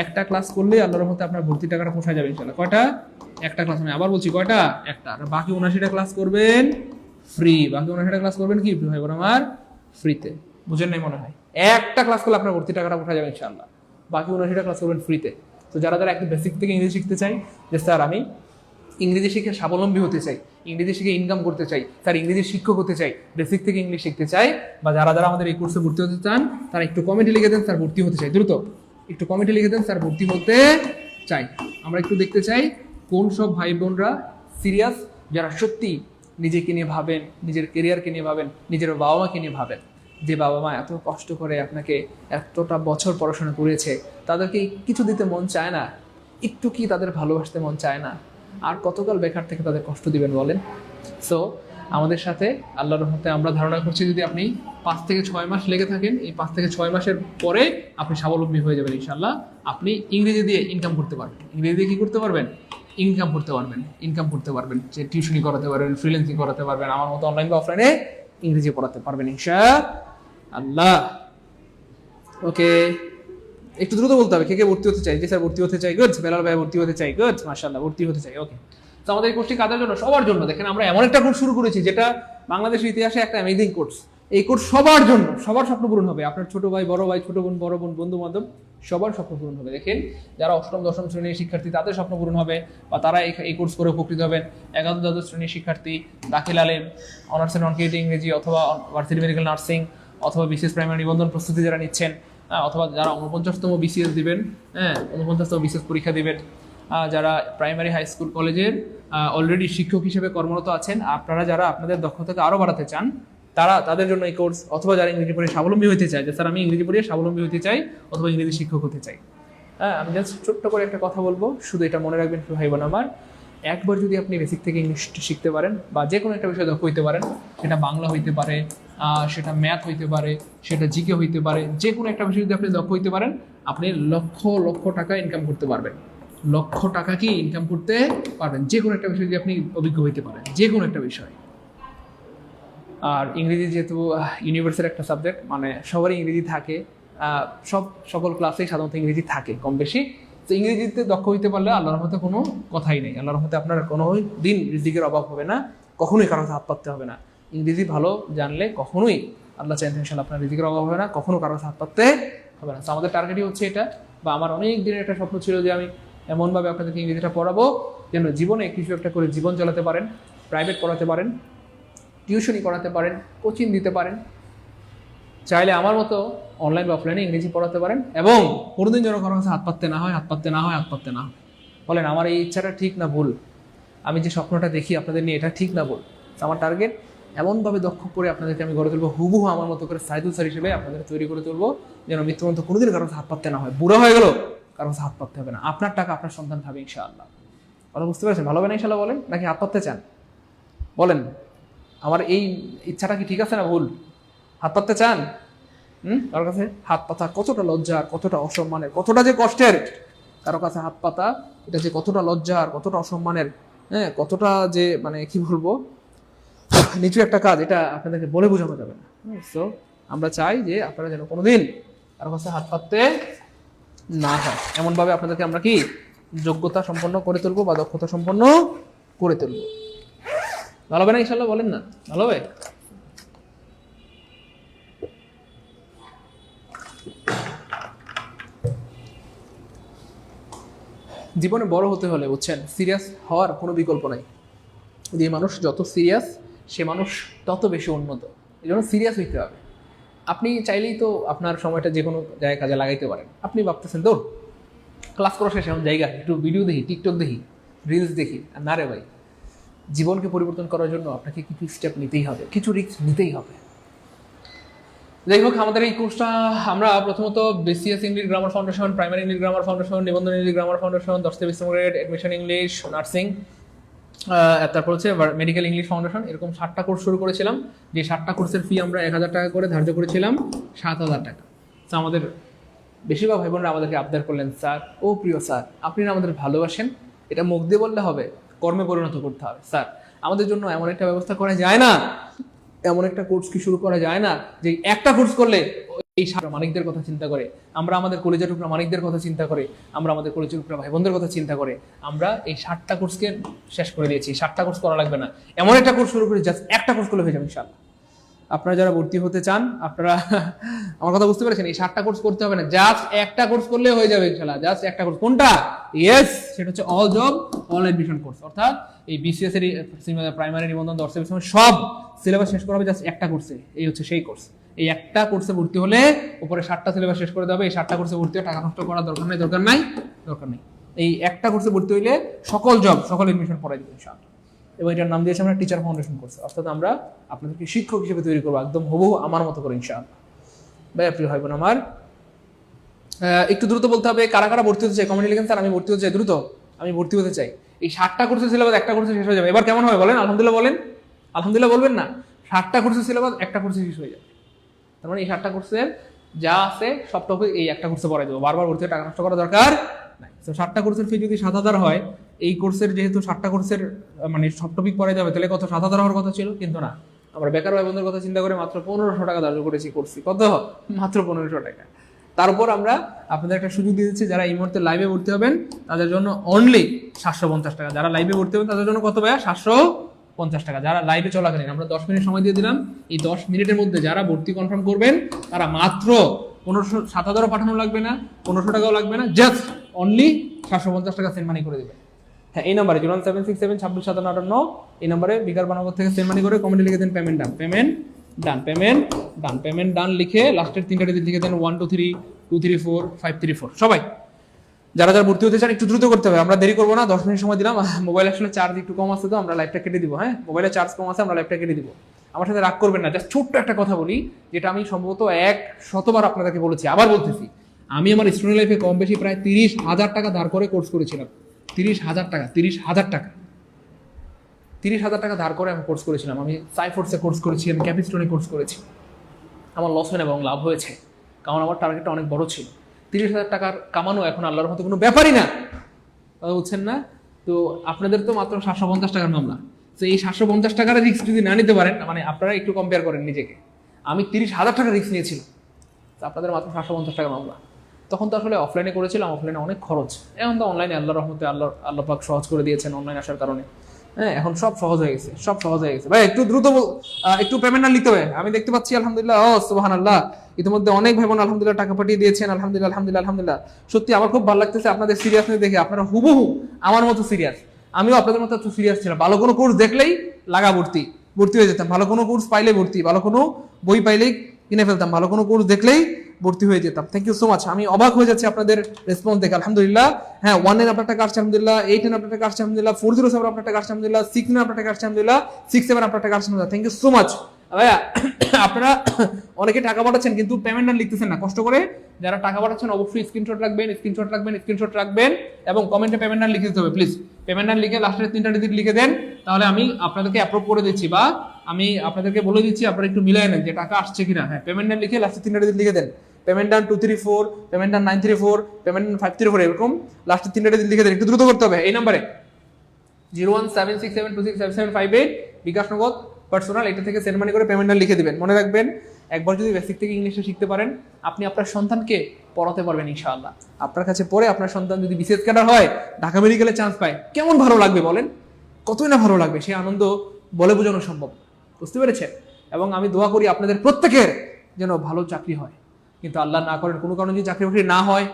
একটা ক্লাস করলে আল্লাহর রহমতে আপনার ভর্তি টাকাটা পোষায় যাবে ইনশাআল্লাহ। কয়টা? একটা ক্লাস। আমি আবার বলছি কয়টা? একটা। আর বাকি 79টা ক্লাস করবেন ফ্রি। বাকি 79টা ক্লাস করবেন কি ভাই বোন আমার? ফ্রিতে। বুঝেন নাই মনে হয়? একটা ক্লাস করলে আপনার ভর্তি টাকাটা পোষায় যাবে ইনশাআল্লাহ। বাকি 79টা ক্লাস করবেন ফ্রিতে। তো যারা যারা একদম বেসিক থেকে ইংরেজি শিখতে চাই, যে স্যার আমি ইংরেজি শিখে স্বাবলম্বী হতে চাই, ইংরেজি শিখে ইনকাম করতে চাই, স্যার ইংরেজির শিক্ষক হতে চাই, বেসিক থেকে ইংলিশ শিখতে চাই, বা যারা যারা আমাদের এই কোর্সে ভর্তি হতে চান তারা একটু কমেন্টে লিখে দেন স্যার ভর্তি হতে চাই। দ্রুত একটু কমেন্টে লিখে দেন স্যার ভর্তি হতে চাই। আমরা একটু দেখতে চাই কোন সব ভাই বোনরা সিরিয়াস, যারা সত্যি নিজেকে নিয়ে ভাবেন, নিজের কেরিয়ারকে নিয়ে ভাবেন, নিজের বাবা মাকে নিয়ে ভাবেন। যে বাবা মা এত কষ্ট করে আপনাকে এতটা বছর পড়াশোনা করেছে, তাদেরকে কিছু দিতে মন চায় না? একটু কি তাদের ভালোবাসতে মন চায় না? আর কতকাল বেকার থেকে তাদের কষ্ট দিবেন বলেন? সো আমাদের সাথে আল্লাহর রহমতে আমরা ধারণা করছি যদি আপনি 5 থেকে 6 মাস লেগে থাকেন, এই 5 থেকে 6 মাসের পরে আপনি স্বাবলম্বী হয়ে যাবেন ইনশাআল্লাহ। আপনি ইংরেজি দিয়ে ইনকাম করতে পারবেন। ইংরেজি দিয়ে কি করতে পারবেন? ইনকাম করতে পারবেন। ইনকাম করতে পারবেন, যে টিউশনি করাতে পারবেন, ফ্রিল্যান্সিং করাতে পারবেন, আমার মতো অনলাইন বা অফলাইনে ইংরেজি পড়াতে পারবেন ইনশাআল্লাহ। ওকে, একটু দ্রুত বলতে হবে কে কে ভর্তি হতে চাই। যে স্যার ভর্তি হতে চাই, গুড। বেলাল ভাই ভর্তি হতে চাই, গুড। মাশাআল্লাহ, ভর্তি হতে চাই। ওকে, তো আমাদের এই কোর্সটি কাদের জন্য? সবার জন্য। দেখেন আমরা এমন একটা কোর্স শুরু করেছি যেটা বাংলাদেশের ইতিহাসে একটা অ্যামেজিং কোর্স। এই কোর্স সবার জন্য, সবার স্বপ্ন পূরণ হবে। আপনার ছোট ভাই, বড় ভাই, ছোট বোন, বড় বোন, বন্ধু বান্ধব, সবার স্বপ্ন পূরণ হবে। দেখেন যারা অষ্টম দশম শ্রেণীর শিক্ষার্থী তাদের স্বপ্ন পূরণ হবে, বা তারা এই কোর্স করে উপকৃত হবেন। এগারো দ্বাদশ শ্রেণীর শিক্ষার্থী, দাখিল আলেম, অনার্স নন ক্রেডিট ইংরেজি অথবা ভার্সিটি মেডিকেল নার্সিং অথবা বিশেষ প্রাইমারি নিবন্ধন প্রস্তুতি যারা নিচ্ছেন, অথবা যারা 49তম বিসিএস দিবেন, 49তম বিসিএস পরীক্ষা দিবেন, যারা প্রাইমারি হাই স্কুল কলেজের অলরেডি শিক্ষক হিসেবে কর্মরত আছেন, আপনারা যারা আপনাদের দক্ষতাকে আরও বাড়াতে চান, তাদের জন্য এই কোর্স। অথবা যারা ইংরেজি পড়ে স্বাবলম্বী হতে চায়, যে স্যার আমি ইংরেজি পড়ে স্বাবলম্বী হতে চাই অথবা ইংরেজি শিক্ষক হতে চাই। আমি জাস্ট ছোট্ট করে একটা কথা বলবো, শুধু এটা মনে রাখবেন ভাই বোন আমার, একবার যদি আপনি বেসিক থেকে ইংলিশ শিখতে পারেন বা যে কোনো একটা বিষয় দক্ষ হইতে পারেন, সেটা বাংলা হইতে পারে, সেটা ম্যাথ হইতে পারে, সেটা জিকে হইতে পারে, যে কোনো একটা বিষয় যদি আপনি দক্ষ হইতে পারেন, আপনি লক্ষ লক্ষ টাকা ইনকাম করতে পারবেন। লক্ষ টাকা কি ইনকাম করতে পারবেন যে কোনো একটা বিষয় যদি আপনি অভিজ্ঞ হইতে পারেন, যে কোনো একটা বিষয়। আর ইংরেজি যেহেতু ইউনিভার্সের একটা সাবজেক্ট, মানে সবারই ইংরেজি থাকে, সকল ক্লাসেই সাধারণত ইংরেজি থাকে কম বেশি। তো ইংরেজিতে দক্ষ হইতে পারলে আল্লাহর রহমতে কোনো কথাই নেই। আল্লাহর রহমতে আপনার কোনো দিন রিজিকের অভাব হবে না, কখনোই কারো হাত পাততে হবে না। ইংরেজি ভালো জানলে কখনোই আল্লাহ চাইতে ইনশাআল্লাহ আপনার রিজিকের অভাব হবে না, কখনো কারো হাত পাততে হবে না। তো আমাদের টার্গেটই হচ্ছে এটা, বা আমার অনেক দিনের একটা স্বপ্ন ছিল যে আমি এমনভাবে আপনাদেরকে ইংরেজিটা পড়াবো যেন জীবনে কিছু একটা করে জীবন চালাতে পারেন, প্রাইভেট পড়াতে পারেন, টিউশনি করাতে পারেন, কোচিং দিতে পারেন, চাইলে আমার মতো অনলাইন বা অফলাইনে ইংরেজি পড়াতে পারেন, এবং কোনোদিন যেন কারো কাছে হাত পাততে না হয়। বলেন আমার এই ইচ্ছাটা ঠিক না ভুল? আমি যে স্বপ্নটা দেখি আপনাদের নিয়ে, এটা ঠিক না ভুল? আমার টার্গেট এমনভাবে দক্ষ করে আপনাদেরকে আমি গড়ে তুলবো, হুবহু আমার মতো করে সাইদুল স্যার হিসেবে আপনাদের তৈরি করে তুলবো, যেন মৃত্যু পর্যন্ত কোনোদিন কারো হাত পাততে না হয়। বুড়ো হয়ে গেল কারো হাত পাততে হবে না, আপনার টাকা আপনার সন্তান খাবে ইনশাআল্লাহ। কথা বুঝতে পারছেন? ভালো হবে না ইনশাআল্লাহ? বলেন, নাকি হাত পাততে চান? বলেন, আমার এই ইচ্ছাটা কি ঠিক আছে না ভুল? হাত পাততে চান? কারোর কাছে হাত পাতা কতটা লজ্জার, কতটা অসম্মানের, কতটা যে কষ্টের। কারো কাছে হাত পাতা এটা যে কতটা লজ্জার, কতটা অসম্মানের, কতটা যে মানে কি বলবো নিচু একটা কাজ, এটা আপনাদেরকে বলে বোঝানো যাবে না। সো আমরা চাই যে আপনারা যেন কোনোদিন কারো কাছে হাত পাততে না হয়, এমনভাবে আপনাদেরকে আমরা কি যোগ্যতা সম্পন্ন করে তুলবো বা দক্ষতা সম্পন্ন করে তুলবো। ভালো হবে না ইনশাআল্লাহ? বলেন না, ভালো হবে? জীবনে বড় হতে হলে বুঝছেন, সিরিয়াস হওয়ার কোনো বিকল্প নাই। যে মানুষ যত সিরিয়াস, সে মানুষ তত বেশি উন্নত। এই জন্য সিরিয়াস হইতে হবে। আপনি চাইলেই তো আপনার সময়টা যে কোনো জায়গায় কাজে লাগাইতে পারেন। আপনি ভাবতেছেন তো ক্লাস করা শেষ এমন জায়গা একটু ভিডিও দেখি, টিকটক দেখি, রিলস দেখি। আর না রে ভাই, জীবনকে পরিবর্তন করার জন্য আপনাকে কিছু স্টেপ নিতেই হবে, কিছু রিস্ক নিতেই হবে। যাই হোক, আমাদের এই কোর্সটা আমরা প্রথমত BCS English grammar foundation, primary English grammar foundation, নিবন্ধন ইংলিশ গ্রামার ফাউন্ডেশন, 10 থেকে 20 গ্রেড, অ্যাডমিশন ইংলিশ, নার্সিং, তারপর হচ্ছে মেডিকেল ইংলিশ ফাউন্ডেশন, এরকম 7টা কোর্স শুরু করেছিলাম। যে 7টা কোর্সের ফি আমরা 1000 টাকা করে ধার্য করেছিলাম, 7000 টাকা। তো আমাদের বেশিরভাগ ভাই বোনরা আমাদেরকে আবদার করলেন, স্যার ও প্রিয় স্যার, আপনি না আমাদের ভালোবাসেন, এটা মুখ দিয়ে বললে হবে, কর্মে পরিণত করতে হবে। স্যার আমাদের জন্য এমন একটা ব্যবস্থা করা যায় না, এমন একটা কোর্স কি শুরু করা যায় না যে একটা কোর্স করলে এই মানিকদের কথা চিন্তা করে, আমরা আমাদের কলেজের টুকরা মানিকদের কথা চিন্তা করে, আমরা আমাদের কলেজের টুকরা ভাই বোনদের কথা চিন্তা করে আমরা এই 7টা কোর্সকে শেষ করে দিয়েছি। 7টা কোর্স করা লাগবে না, এমন একটা কোর্স শুরু করে জাস্ট একটা কোর্স করলে হয়ে যাবে ইনশাআল্লাহ। আপনারা যারা ভর্তি হতে চান, আপনারা আমার কথা বুঝতে পেরেছেন, এই 7টা কোর্স করতে হবে না, জাস্ট একটা কোর্স করলে হয়ে যাবে ইনশাআল্লাহ। জাস্ট একটা কোর্স, কোনটা? ইয়েস, সেটা হচ্ছে all job all admission course. অর্থাৎ এই বিসিএস এর প্রাইমারি নিবন্ধন, দর্শক সব সিলেবাস শেষ করা হবে জাস্ট একটা কোর্সে। এই হচ্ছে সেই কোর্স। এই একটা কোর্সে ভর্তি হলে উপরে 7টা সিলেবাস শেষ করে দেবে। এই 7টা কোর্সে ভর্তি হয়ে টাকা নষ্ট করার দরকার নাই। এই একটা কোর্সে ভর্তি হইলে সকল জব, সকল এডমিশন পড়াই দেবে ইনশাআল্লাহ। এবং এটার নাম দিয়েছি আমরা টিচার ফাউন্ডেশন কোর্স। অর্থাৎ আমরা আপনাদেরকে শিক্ষক হিসেবে তৈরি করবো, একদম হুবহু আমার মতো করে ইনশাআল্লাহ। ভাই প্রিয় ভাই বোন আমার, একটু দ্রুত বলতে হবে কারা কারা ভর্তি হতে চাই। কমেন্টে লিখেন, স্যার আমি ভর্তি হতে চাই, দ্রুত আমি ভর্তি হতে চাই। এই 7টা কোর্সের সিলেবাস একটা কোর্সে শেষ হয়ে যাবে। এবার কেমন হবে বলেন? আলহামদুলিল্লাহ বলেন। আলহামদুলিল্লাহ বলবেন না? 7টা কোর্সের সিলেবাস একটা কোর্সে শেষ হয়ে যাবে। তার মানে এই 7টা কোর্সের যা আছে সব টপিক এই একটা কোর্সে পড়াই দেবো, বারবার ভর্তি হয়ে টাকা নষ্ট করার দরকার নাই। তো 7টা কোর্সের ফি যদি 7000 হয়, এই কোর্সের যেহেতু 7টা কোর্সের মানে সব টপিক পড়াই যাবে, তাহলে কত? 7000 হওয়ার কথা ছিল, কিন্তু না, আমরা বেকার ভাই বোনদের কথা চিন্তা করে মাত্র 1500 টাকা ধার্য করেছি কোর্সে। কত? মাত্র 1500 টাকা। তারপর আমরা আপনাদের একটা সুযোগ দিয়ে দিচ্ছি, যারা এই মুহূর্তে লাইভে ভর্তি হবেন তাদের জন্য অনলি 750 টাকা। যারা লাইভে ভর্তি হবেন তাদের জন্য কত ভাইয়া? 750 টাকা। যারা লাইভে চলাকালীন আমরা 10 মিনিট সময় দিয়ে দিলাম, এই 10 মিনিটের মধ্যে যারা ভর্তি কনফার্ম করবেন তারা মাত্র 7000 পাঠানো লাগবে না, 1500 টাকাও লাগবে না, জাস্ট অনলি 750 টাকা সেন্ড মানি করে দেবেন। হ্যাঁ, এই নাম্বারে 01767265758 এই নাম্বারে বিকার বানাগর থেকে সেন্ড মানি করে কমেন্টে লিখে দেন পেমেন্ট ডান লিখে লাস্টের 3টা ডিজিট লিখে দেন 1 2 3 2 3 4 5 3 4। সবাই যারা যারা ভর্তি হতে চান একটু দ্রুত করতে হবে, আমরা দেরি করবো না। 10 মিনিট সময় দিলাম। মোবাইল আসলে চার্জ একটু কম আছে, তো আমরা লাইভটা কেটে দিব। হ্যাঁ, মোবাইলে চার্জ কম আছে, আমরা লাইভটা কেটে দিব। আমার সাথে রাগ করবেন না। জাস্ট ছোট্ট একটা কথা বলি, যেটা আমি সম্ভবত 100বার আপনাদেরকে বলেছি, আবার বলতেছি। আমি আমার স্টুডেন্ট লাইফে কম বেশি প্রায় 30,000 টাকা ধার করে কোর্স করেছিলাম। 30,000 টাকা 30,000 টাকা ধার করে আমি কোর্স করেছিলাম। আমি সাইফোর্সে কোর্স করেছি, আমি ক্যাপিস্টোনে কোর্স করেছি। আমার লস হয় না এবং লাভ হয়েছে, কারণ আমার টার্গেটটা অনেক বড় ছিল। 30,000 টাকার কামানো এখন আল্লাহর মতো কোনো ব্যাপারই না, বুঝছেন না? তো আপনাদের তো মাত্র 750 টাকার মামলা। তো এই 750 টাকার রিস্ক যদি না নিতে পারেন, মানে আপনারা একটু কম্পেয়ার করেন নিজেকে। আমি 30,000 টাকা রিস্ক নিয়েছিলাম, তো আপনাদের মাত্র 750 টাকার মামলা। তখন তো আসলে অফলাইনে করেছিলাম, অফলাইনে অনেক খরচ। এখন তো অনলাইনে আল্লাহর রহমতে আল্লাহ পাক সহজ করে দিয়েছেন অনলাইন আসার কারণে। হ্যাঁ, এখন সব সহজ হয়ে গেছে, ভাই একটু দ্রুত একটু পেমেন্ট না লিখতে হবে। আমি দেখতে পাচ্ছি আলহামদুলিল্লাহ, সুবহানাল্লাহ, ইতিমধ্যে অনেক ভাই বোন আলহামদুলিল্লাহ টাকা পাঠিয়ে দিয়েছেন। আলহামদুলিল্লাহ। সত্যি আমার খুব ভালো লাগতেছে আপনাদের সিরিয়াসনেস দেখে। আপনারা হুবহু আমার মতো সিরিয়াস, আমিও আপনাদের মতো একটু সিরিয়াস ছিলাম। ভালো কোনো কোর্স দেখলেই লাগা ভর্তি হয়ে যেতাম, ভালো কোনো কোর্স পাইলে ভর্তি, ভালো কোনো বই পাইলেই কিনে ফেলতাম, ভালো কোনো কোর্স দেখলেই ভর্তি হয়ে যেতাম। Thank you so much. আমি অবাক হয়ে যাচ্ছি আপনাদের রেসপন্স দেখে। আলহামদুলিল্লাহ। হ্যাঁ, 1 আপনার টাকা আসছে আলহামদুলিল্লাহ, 8 আপনার টাকা আসছে আলহামদুলিল্লাহ, 407 আপনার টাকা আসছে আলহামদুলিল্লাহ, 6 আপনার টাকা আসছে আলহামদুলিল্লাহ, 67 আপনার টাকা আসছে আলহামদুলিল্লাহ। থ্যাংক ইউ সো মাচ ভাইয়া। আপনারা অনেকে টাকা পাঠাচ্ছেন কিন্তু পেমেন্ট আর লিখতেছেন না। কষ্ট করে যারা টাকা পাঠাচ্ছেন অবশ্যই স্ক্রিনশট রাখবেন এবং কমেন্টে পেমেন্ট আর লিখে দিতে হবে প্লিজ। পেমেন্ট আর লিখে লাস্টের 3টা ডিজিট লিখে দেন, তাহলে আমি আপনাদেরকে অ্যাপ্রুভ করে দিচ্ছি, বা আমি আপনাদেরকে বলে দিচ্ছি, আপনারা একটু মিলাই নেন যে টাকা আসছে কিনা। হ্যাঁ, পেমেন্ট আর লিখে লাস্টের 3টা ডিজিট লিখে দেন। Payment done 234, payment done 934, payment done 534, এরকম লাস্টের 3টা ডিজিট লিখে দেন। একটু দ্রুত করতে হবে। এই নাম্বারে 01767267758 বিকাশ নগদ পার্সোনাল, এটা থেকে সেন্ড মানি করে পেমেন্টটা লিখে দিবেন। মনে রাখবেন, একবার যদি বেসিক থেকে ইংলিশে শিখতে পারেন, আপনি আপনার সন্তানকে পড়াতে পারবেন ইনশাআল্লাহ। আপনার কাছে পড়ে আপনার সন্তান যদি বিসিএস ক্যাডার হয়, ঢাকা মেডিকেলে চান্স পায়, কেমন ভালো লাগবে বলেন? কতই না ভালো লাগবে, সেই আনন্দ বলে বোঝানো সম্ভব। বুঝতে পেরেছেন? এবং আমি দোয়া করি আপনাদের প্রত্যেকের যেন ভালো চাকরি হয়। কিন্তু আল্লাহ না করেন কোনো কারণে যদি চাকরি বাকরি না হয়,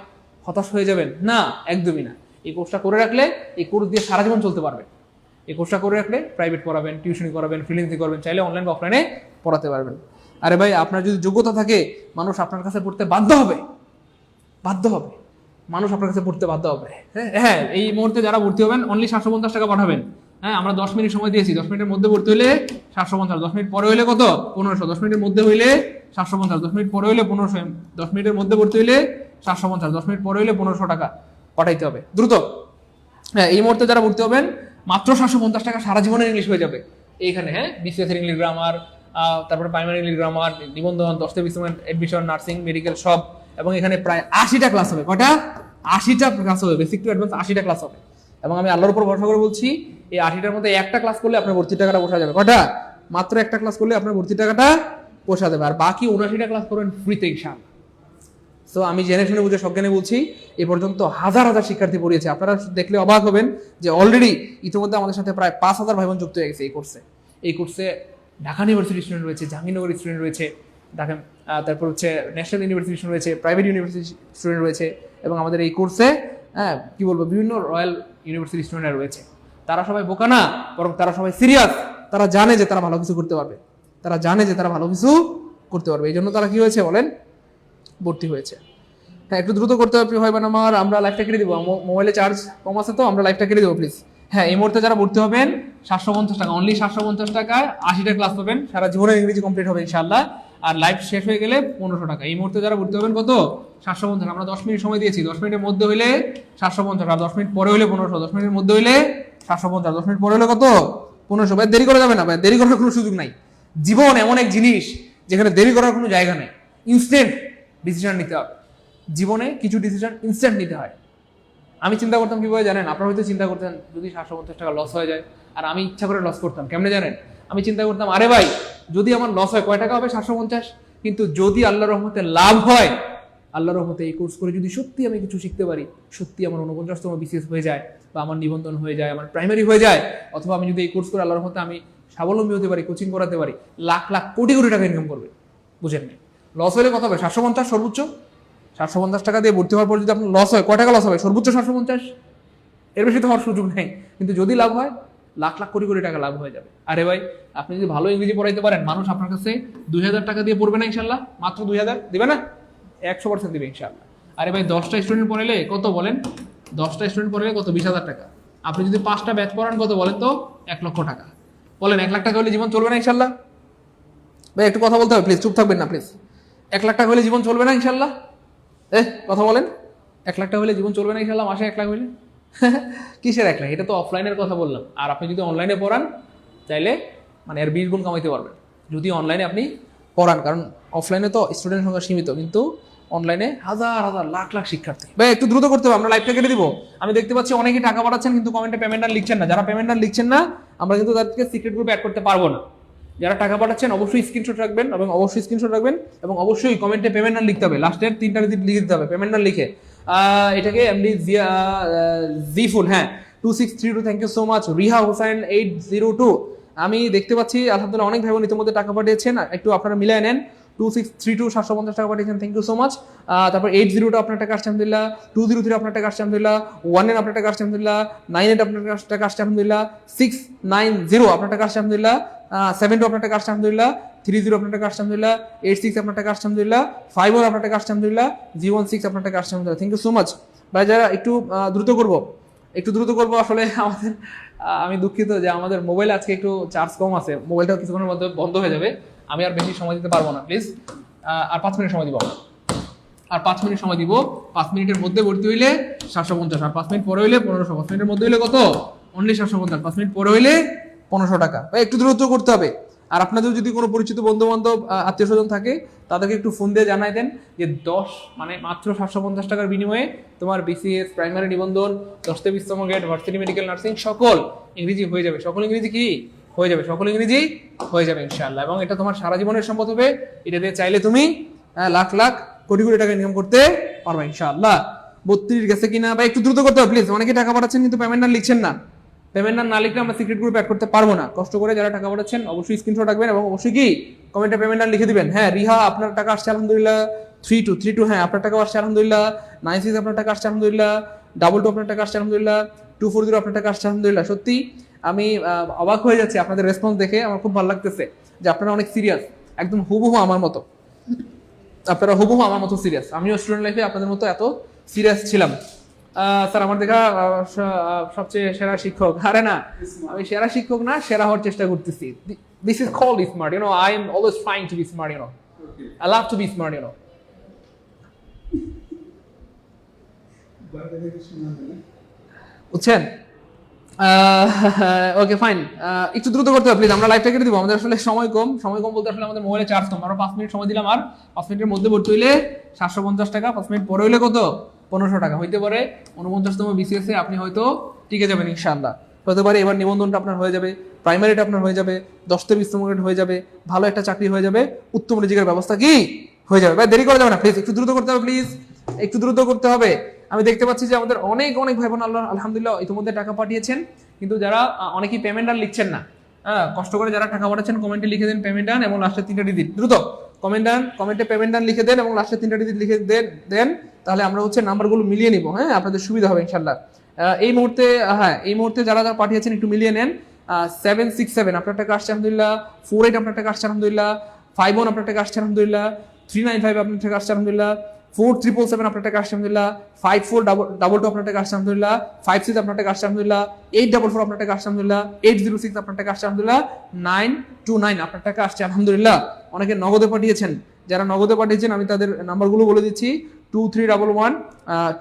হতাশ হয়ে যাবেন না, একদমই না। এই কোর্সটা করে রাখলে, এই কোর্স দিয়ে সারা জীবন চলতে পারবেন। এই কোর্সটা করে রাখলে প্রাইভেট পড়াবেন, টিউশনি করাবেন, ফ্রিল্যান্সিং করবেন, চাইলে অনলাইন বা অফলাইনে পড়াতে পারবেন। আরে ভাই আপনার যদি যোগ্যতা থাকে মানুষ আপনার কাছে পড়তে বাধ্য হবে, বাধ্য হবে, মানুষ আপনার কাছে পড়তে বাধ্য হবে। হ্যাঁ, এই মুহূর্তে যারা ভর্তি হবেন অনলি 750 টাকা পাঠাবেন। হ্যাঁ, আমরা 10 মিনিট সময় দিয়েছি, 10 মিনিটের মধ্যে ভর্তি হলে 750, 10 মিনিট পরে হইলে কত 1500, 10 মিনিটের মধ্যে হইলে 750, 10 মিনিট পরে হইলে 1500, 10 মিনিটের মধ্যে ভর্তি হইলে 750, 10 মিনিট পরে হইলে 1500 টাকা পাঠাইতে হবে দ্রুত। হ্যাঁ, এই মুহূর্তে যারা ভর্তি হবেন মাত্র 750 টাকা সারা জীবনের ইংলিশ হয়ে যাবে এইখানে। হ্যাঁ, বিসিএস এর ইংলিশ গ্রামার, তারপরে প্রাইমারি ইংলিশ গ্রামার, নিবন্ধন, 10টা এডমিশন, নার্সিং, মেডিকেল সব, এবং এখানে প্রায় 80টা ক্লাস হবে। কয়টা? 80টা ক্লাস হবে, বেসিক টু অ্যাডভান্স 80টা ক্লাস হবে। এবং আমি আল্লাহর উপর ভরসা করে বলছি এই 80টার মধ্যে একটা ক্লাস করলে আপনার ভর্তি টাকাটা পোষা যাবে। কয়টা? মাত্র একটা ক্লাস করলে আপনার ভর্তি টাকাটা পোষা যাবে, আর বাকি 79টা ক্লাস করবেন ফ্রিতে ইনশাআল্লাহ। সো আমি জেনে শুনে বুঝে সজ্ঞানে বলছি, এ পর্যন্ত হাজার হাজার শিক্ষার্থী পড়িয়েছে। আপনারা দেখলে অবাক হবেন যে অলরেডি ইতিমধ্যে আমাদের সাথে প্রায় 5000 ভাই বোন যুক্ত হয়ে গেছে এই কোর্সে। এই কোর্সে ঢাকা ইউনিভার্সিটির স্টুডেন্ট রয়েছে, জাহাঙ্গীরনগর স্টুডেন্ট রয়েছে, ঢাকা, তারপর হচ্ছে ন্যাশনাল ইউনিভার্সিটি স্টুডেন্ট রয়েছে, প্রাইভেট ইউনিভার্সিটি স্টুডেন্ট রয়েছে, এবং আমাদের এই কোর্সে কি বলবো বিভিন্ন রয়্যাল ইউনিভার্সিটি স্টুডেন্টরা রয়েছে। তারা সবাই বোকা না, বরং তারা সবাই সিরিয়াস। তারা জানে যে তারা ভালো কিছু করতে পারবে, তারা জানে যে তারা ভালো কিছু করতে পারবে, এই জন্য তারা কি হয়েছে বলেন, ভর্তি হয়েছে। হ্যাঁ, একটু দ্রুত করতে হবে ভাই বোন আমার, আমরা লাইভটা কেটে দিব, মোবাইলে চার্জ কম আছে তো আমরা লাইভটা কেটে দেবো প্লিজ। হ্যাঁ, এই মুহূর্তে যারা ভর্তি হবেন 750 টাকা, অনলি 750 টাকায় 80টা ক্লাস পাবেন, সারা জীবনের ইংরেজি কমপ্লিট হবে ইনশাআল্লাহ। আর লাইভ শেষ হয়ে গেলে 1500 টাকা। এই মুহূর্তে যারা ভর্তি হবেন কত? 750। আমরা 10 মিনিট সময় দিয়েছি, 10 মিনিটের মধ্যে হইলে 750, আর 10 মিনিট পরে হইলে 1500, 10 মিনিটের মধ্যে হইলে 750, 10 মিনিট পরে হলে কত? 1500। ভাই দেরি করা যাবে না, ভাই দেরি করার কোনো সুযোগ নাই। জীবন এমন এক জিনিস যেখানে দেরি করার কোনো জায়গা নেই, ইনস্ট্যান্ট ডিসিশন নিতে হবে। জীবনে কিছু ডিসিশন ইনস্ট্যান্ট নিতে হয়। আমি চিন্তা করতাম কিভাবে জানেন, আপনারা হয়তো চিন্তা করতেন যদি 750 টাকা লস হয়ে যায়, আর আমি ইচ্ছা করে লস করতাম কেমনে জানেন? আমি চিন্তা করতাম আরে ভাই যদি আমার লস হয় কয় টাকা হবে? 750। কিন্তু যদি আল্লাহর রহমতে লাভ হয়, আল্লাহর রহমতে এই কোর্স করে যদি সত্যি আমি কিছু শিখতে পারি, সত্যি আমার 49তম বিসিএস হয়ে যায়, বা আমার নিবন্ধন হয়ে যায়, আমার প্রাইমারি হয়ে যায়, অথবা আমি যদি এই কোর্স করে আল্লাহর রহমতে আমি স্বাবলম্বী হতে পারি, কোচিং করাতে পারি, লাখ লাখ কোটি কোটি টাকা ইনকাম করবে। বুঝেন না? লস হলে কত হবে? 750 সর্বোচ্চ। 750 টাকা দিয়ে ভর্তি হওয়ার পর যদি আপনার লস হয়, কয় টাকা লস হবে? সর্বোচ্চ 750, এর বেশি তো হওয়ার সুযোগ নেই। কিন্তু যদি লাভ হয়, লাখ লাখ কোটি কোটি টাকা লাভ হয়ে যাবে। আরে ভাই আপনি যদি ভালো ইংরেজি পড়াইতে পারেন, মানুষ আপনার কাছে 2000 টাকা দিয়ে পড়বে না ইনশাল্লাহ? মাত্র 2000 দিবে না? 100% দিবে ইনশাল্লাহ। আরে ভাই 10টা স্টুডেন্ট পড়াইলে কত বলেন? 10টা স্টুডেন্ট পড়াইলে কত? 20,000 টাকা। আপনি যদি 5টা ব্যাচ পড়ান কত বলেন তো? 1 লক্ষ টাকা। বলেন 1 লাখ টাকা হলে জীবন চলবে না ইনশাল্লাহ? ভাই একটু কথা বলতে হবে প্লিজ, চুপ থাকবেন না প্লিজ। 1 লাখ টাকা হলে জীবন চলবে না ইনশাল্লাহ? কথা বলেন। 1 লাখ টাকা হলে জীবন চলবে না ইনশাল্লাহ? মাসে 1 লাখ হইলে কিসের 1 লাখ? এটা তো অফলাইনের কথা বললাম। আর আপনি যদি অনলাইনে পড়ান চাইলে মানে এর 20 গুণ কামাইতে পারবেন যদি অনলাইনে আপনি পড়ান, কারণ অফলাইনে তো স্টুডেন্ট সংখ্যা সীমিত, কিন্তু অনলাইনে হাজার হাজার লাখ লাখ শিক্ষার্থী। ভাই একটু দ্রুত করতে হবে, আমরা লাইভটা কেটে দিব। আমি দেখতে পাচ্ছি অনেকেই টাকা পাঠাচ্ছেন কিন্তু কমেন্টে পেমেন্ট আর লিখছেন না। যারা পেমেন্ট আর লিখছেন না আমরা কিন্তু তাদেরকে সিক্রেট গ্রুপে অ্যাড করতে পারবো না। যারা টাকা পাঠাচ্ছেন অবশ্যই স্ক্রিনশট রাখবেন, এবং অবশ্যই কমেন্টে পেমেন্ট আর লিখতে হবে, লাস্টের 3টা ডিজিট লিখে দিতে হবে পেমেন্ট আর লিখে। এটাকে এমডি জিফুল, হ্যাঁ 2632, thank you so much. Riha Hossain 802, আমি দেখতে পাচ্ছি আলহামদুলিল্লাহ অনেক ভাই বোন ইতিমধ্যে টাকা পাঠিয়েছেন, একটু আপনারা মিলিয়ে নেন। 2632 750 টাকা পাঠিয়েছেন, থ্যাংক ইউ সো মাচ। তারপর 80 আপনার টাকা আসছে আলহামদুলিল্লাহ, 203 আপনার টাকা আসছে আলহামদুলিল্লাহ, 19 আপনার টাকা আসছে আলহামদুলিল্লাহ, 98 আপনার টাকা আসছে আলহামদুলিল্লাহ, 690 আপনার টাকা আসছে আলহামদুলিল্লাহ, 72 আপনার টাকা আসছে আলহামদুলিল্লাহ, 30 আপনার টাকা আসছে আলহামদুলিল্লাহ, 86 আপনার টাকা আসছে আলহামদুলিল্লাহ, 51 আপনার টাকা আসছে আলহামদুলিল্লাহ, 016 আপনার টাকা আসছে আলহামদুলিল্লাহ, থ্যাংক ইউ সো মাচ। ভাই যারা একটু দ্রুত করব আসলে আমাদের আমি দুঃখিত যে আমাদের মোবাইলে আজকে একটু চার্জ কম আছে, মোবাইলটা কিছুক্ষণের মধ্যে বন্ধ হয়ে যাবে, আমি আর বেশি সময় দিতে পারবো না, প্লিজ আর 5 মিনিট সময় দিব, আর 5 মিনিট সময় দিব। 5 মিনিটের মধ্যে ভর্তি হইলে 750, আর 5 মিনিট পরে হইলে 1500। 5 মিনিটের মধ্যে হইলে কত? অনলি 750, 5 মিনিট পরে হইলে 1500 টাকা। ভাই একটু দ্রুত করতে হবে। আর আপনাদের যদি কোনো পরিচিত বন্ধু বান্ধব আত্মীয় স্বজন থাকে তাদেরকে একটু ফোন দিয়ে জানাই দেন যে মাত্র 750 টাকার বিনিময়ে তোমার বিসিএস, প্রাইমারি নিবন্ধন, 10তে 20তম গ্রেড, ভার্সিটি, মেডিকেল, নার্সিং সকল ইংরেজি হয়ে যাবে। সকল ইংরেজি কি হয়ে যাবে? সকল ইংরেজি হয়ে যাবে ইনশাআল্লাহ। এবং এটা তোমার সারা জীবনের সম্পদ হবে। এটা দিয়ে চাইলে তুমি লাখ লাখ কোটি কোটি টাকা ইনকাম করতে পারবে ইনশাআল্লাহ। 32 গেছে কিনা? ভাই একটু দ্রুত করতে হবে প্লিজ, অনেকে টাকা পাঠাচ্ছেন কিন্তু পেমেন্ট আর লিখছেন না। পেমেন্ট না লিখলে আমরা সিক্রেট গ্রুপ অ্যাড করতে পারবো না। কষ্ট করে যারা টাকা পাঠাচ্ছেন অবশ্যই স্ক্রিনশট রাখবেন এবং অবশ্যই কি কমেন্টে পেমেন্ট আর লিখে দিবেন। হ্যাঁ রিহা আপনার টাকা আসছে আলহামদুলিল্লাহ, 3232 হ্যাঁ আপনার টাকা আসছে আলহামদুলিল্লাহ, 96 আপনার টাকা আসছে আলহামদুলিল্লাহ, 22 আপনার টাকা আসছে আলহামদুলিল্লাহ, 240 আপনার টাকা আসছে আলহামদুলিল্লাহ। সত্যি আমি অবাক হয়ে যাচ্ছি আপনাদের রেসপন্স দেখে, আমার খুব ভালো লাগতেছে যে আপনারা অনেক সিরিয়াস। একদম হুবহু আমার মতো, আপনারা হুবহু আমার মতো সিরিয়াস। আমিও স্টুডেন্ট লাইফে আপনাদের মতো এত সিরিয়াস ছিলাম। স্যার আমার দেখা সবচেয়ে সেরা শিক্ষক, আরে না, আমি সেরা শিক্ষক না, সেরা হওয়ার চেষ্টা করতেছি। This is called smart, you know, I am always trying to be smart, you know, I love to be smart, you know. বুঝছেন? ওকে ফাইন, একটু দ্রুত করতে হবে প্লিজ, আমরা লাইভটা কেটে দিব, আমাদের আসলে সময় কম। সময় কম বলতে আসলে আমাদের মোবাইলে চার্জ কম। আমরা 5 মিনিট সময় দিলাম, আর 5 মিনিটের মধ্যে ভর্তি হইলে 750 টাকা, 5 মিনিট পরে হইলে কত, 1500 টাকা হইতে পারে। 49তম বিসিএস এ আপনি হয়তো টিকে যাবেন ইনশাআল্লাহ। হতে পারে এবার নিবন্ধনটা আপনার হয়ে যাবে, প্রাইমারিটা আপনার হয়ে যাবে, 10-20তম গ্রেড হয়ে যাবে, ভালো একটা চাকরি হয়ে যাবে, উত্তম রিজিকের ব্যবস্থা কি হয়ে যাবে। ভাই দেরি করা যাবে না প্লিজ, একটু দ্রুত করতে হবে প্লিজ, একটু দ্রুত করতে হবে। আমি দেখতে পাচ্ছি যে আমাদের অনেক অনেক ভাই বোন আল্লাহ আলহামদুলিল্লাহ ইতিমধ্যে টাকা পাঠিয়েছেন, কিন্তু যারা অনেকেই পেমেন্ট আর লিখছেন না, কষ্ট করে যারা টাকা পাঠাচ্ছেন কমেন্টে লিখে দেন পেমেন্ট ডান এবং লাস্টের 3টা ডিজিট, দ্রুত কমেন্টে পেমেন্ট ডান লিখে দেন এবং লাস্টের 3টা ডিজিট লিখে দেন, তাহলে আমরা হচ্ছে নাম্বারগুলো মিলিয়ে নিব। হ্যাঁ, আপনাদের সুবিধা হবে ইনশাল্লাহ। এই মুহূর্তে যারা যারা পাঠিয়েছেন একটু মিলিয়ে নেন। 767 আপনার টাকা আসছে আলহামদুলিল্লাহ, 48 আপনার টাকা আসছে আলহামদুলিল্লাহ, 51 আপনার টাকা আসছে আলহামদুলিল্লাহ, 395 আপনার টাকা আসছে আলহামদুলিল্লাহ, 4777 আপনার টাকা আসছে আলহামদুলিল্লাহ, 5422 আপনার টাকা আসছে আলহামদুলিল্লাহ, 56 আপনার টাকা আসছে আলহামদুলিল্লাহ, 844 আপনার টাকা আসছে আলহামদুলিল্লাহ, 806 আপনার টাকা আসছে আলহামদুলিল্লাহ, 929 আপনার টাকা আসছে আলহামদুলিল্লাহ। অনেকে নগদে পাঠিয়েছেন, যারা নগদে পাঠিয়েছেন আমি তাদের নাম্বারগুলো বলে দিচ্ছি। 2311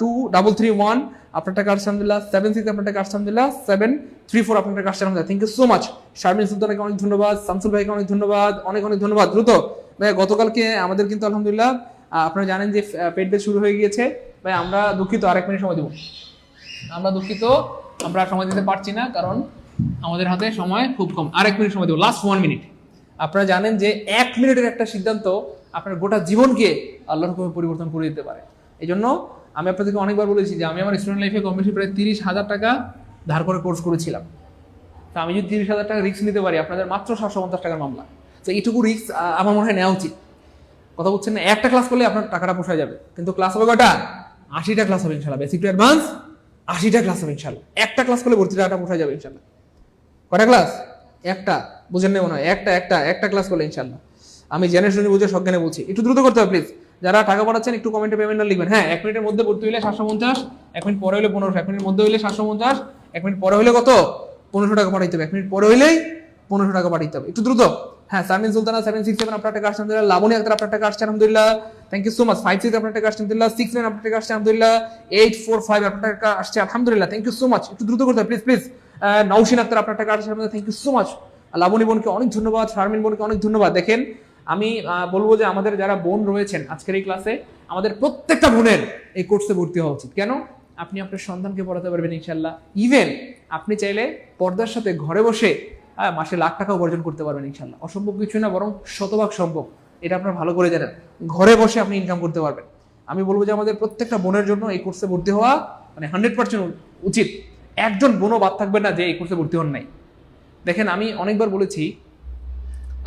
2331 আপনার টাকা আসছে আলহামদুলিল্লাহ, 76 আপনার টাকা আসছে আলহামদুলিল্লাহ, 734 আপনার টাকা আসছে আলহামদুলিল্লাহ। Thank you so much. Sharmin সুলতানকে অনেক ধন্যবাদ, শামসুল ভাইকে অনেক ধন্যবাদ, অনেক অনেক ধন্যবাদ। দ্রুত ভাই, গতকালকে আমাদের কিন্তু আলহামদুলিল্লাহ আপনারা জানেন যে পেড ব্যাচ শুরু হয়ে গিয়েছে। ভাই আমরা দুঃখিত, আরেক মিনিট সময় দেবো, আমরা দুঃখিত, আমরা সময় দিতে পারছি না, কারণ আমাদের হাতে সময় খুব কম। আরেক মিনিট সময় দেবো, লাস্ট 1 মিনিট। আপনারা জানেন যে 1 মিনিটের একটা সিদ্ধান্ত আপনার গোটা জীবনকে আল্লাহর হুকুমে পরিবর্তন করে দিতে পারে। এই জন্য আমি আপনাদেরকে অনেকবার বলেছি যে আমি আমার স্টুডেন্ট লাইফে কম বেশি প্রায় 30,000 টাকা ধার করে কোর্স করেছিলাম। তা আমি যদি 30,000 টাকা রিস্ক নিতে পারি, আপনাদের মাত্র 750 টাকার মামলা, তো এইটুকু রিস্ক আমার মনে হয় নেওয়া উচিত। কথা বলছেন না? একটা ক্লাস করলে আপনার টাকাটা পোষায় যাবে, কিন্তু ক্লাস হবে কয়টা? 80টা ক্লাস হবে ইনশাল্লাহ, বেসিক টু অ্যাডভান্স 80টা ক্লাস হবে ইনশাল্লাহ। একটা ক্লাস করলে ভর্তি টাকাটা পোষায় যাবে ইনশাল্লাহ। কয়টা ক্লাস? একটা, বুঝেন না মনে হয়? একটা ক্লাস করলে ইনশাল্লাহ। আমি জেনে শুনে বুঝে সজ্ঞানে বলছি, একটু দ্রুত করতে হবে প্লিজ। যারা টাকা পাঠাচ্ছেন একটু কমেন্টে পেমেন্ট লিখবেন। হ্যাঁ, 1 মিনিটের মধ্যে ভর্তি হইলে 750, 1 মিনিট পরে হলে 1500, 1 মিনিটের মধ্যে হইলে 750, 1 মিনিট পরে হইলে কত? 1500 টাকা পাঠাইতে হবে। 1 মিনিট পরে হইলেই 1500 টাকা পাঠাইতে হবে, একটু দ্রুত। হ্যাঁ, সারমিন সুলতানা 767 আপনার টাকা আসছে আলহামদুলিল্লাহ, লাবণী আক্তার আপনার টাকা আসছে আলহামদুলিল্লাহ, থ্যাংক ইউ সো মাচ। 56 আপনার টাকা আসছে আলহামদুলিল্লাহ, 69 আপনার টাকা আসছে আলহামদুলিল্লাহ, 845 আপনার টাকা আসছে আলহামদুলিল্লাহ, থ্যাংক ইউ সো মাচ। একটু দ্রুত করতে হবে প্লিজ। নওশিন আক্তার আপনার টাকা আসছে আলহামদুলিল্লাহ, thank you so much. Laboni বোনকে অনেক ধন্যবাদ, শারমিন বোনকে অনেক ধন্যবাদ। দেখেন, আমি বলবো যে আমাদের যারা বোন রয়েছেন আজকের এই ক্লাসে, আমাদের প্রত্যেকটা বোনের এই কোর্সে ভর্তি হওয়া উচিত। কেন? আপনি আপনার সন্তানকে পড়াতে পারবেন ইনশাল্লাহ। ইভেন আপনি চাইলে পর্দার সাথে ঘরে বসে মাসে লাখ টাকা উপার্জন করতে পারবেন ইনশাল্লাহ। অসম্ভব কিছু না, বরং শতভাগ সম্ভব। এটা আপনার ভালো করে জানেন, ঘরে বসে আপনি ইনকাম করতে পারবেন। আমি বলবো যে আমাদের প্রত্যেকটা বোনের জন্য এই কোর্সে ভর্তি হওয়া মানে 100% উচিত। একজন বোনও বাদ থাকবে না যে এই কোর্সে ভর্তি হন নাই। দেখেন, আমি অনেকবার বলেছি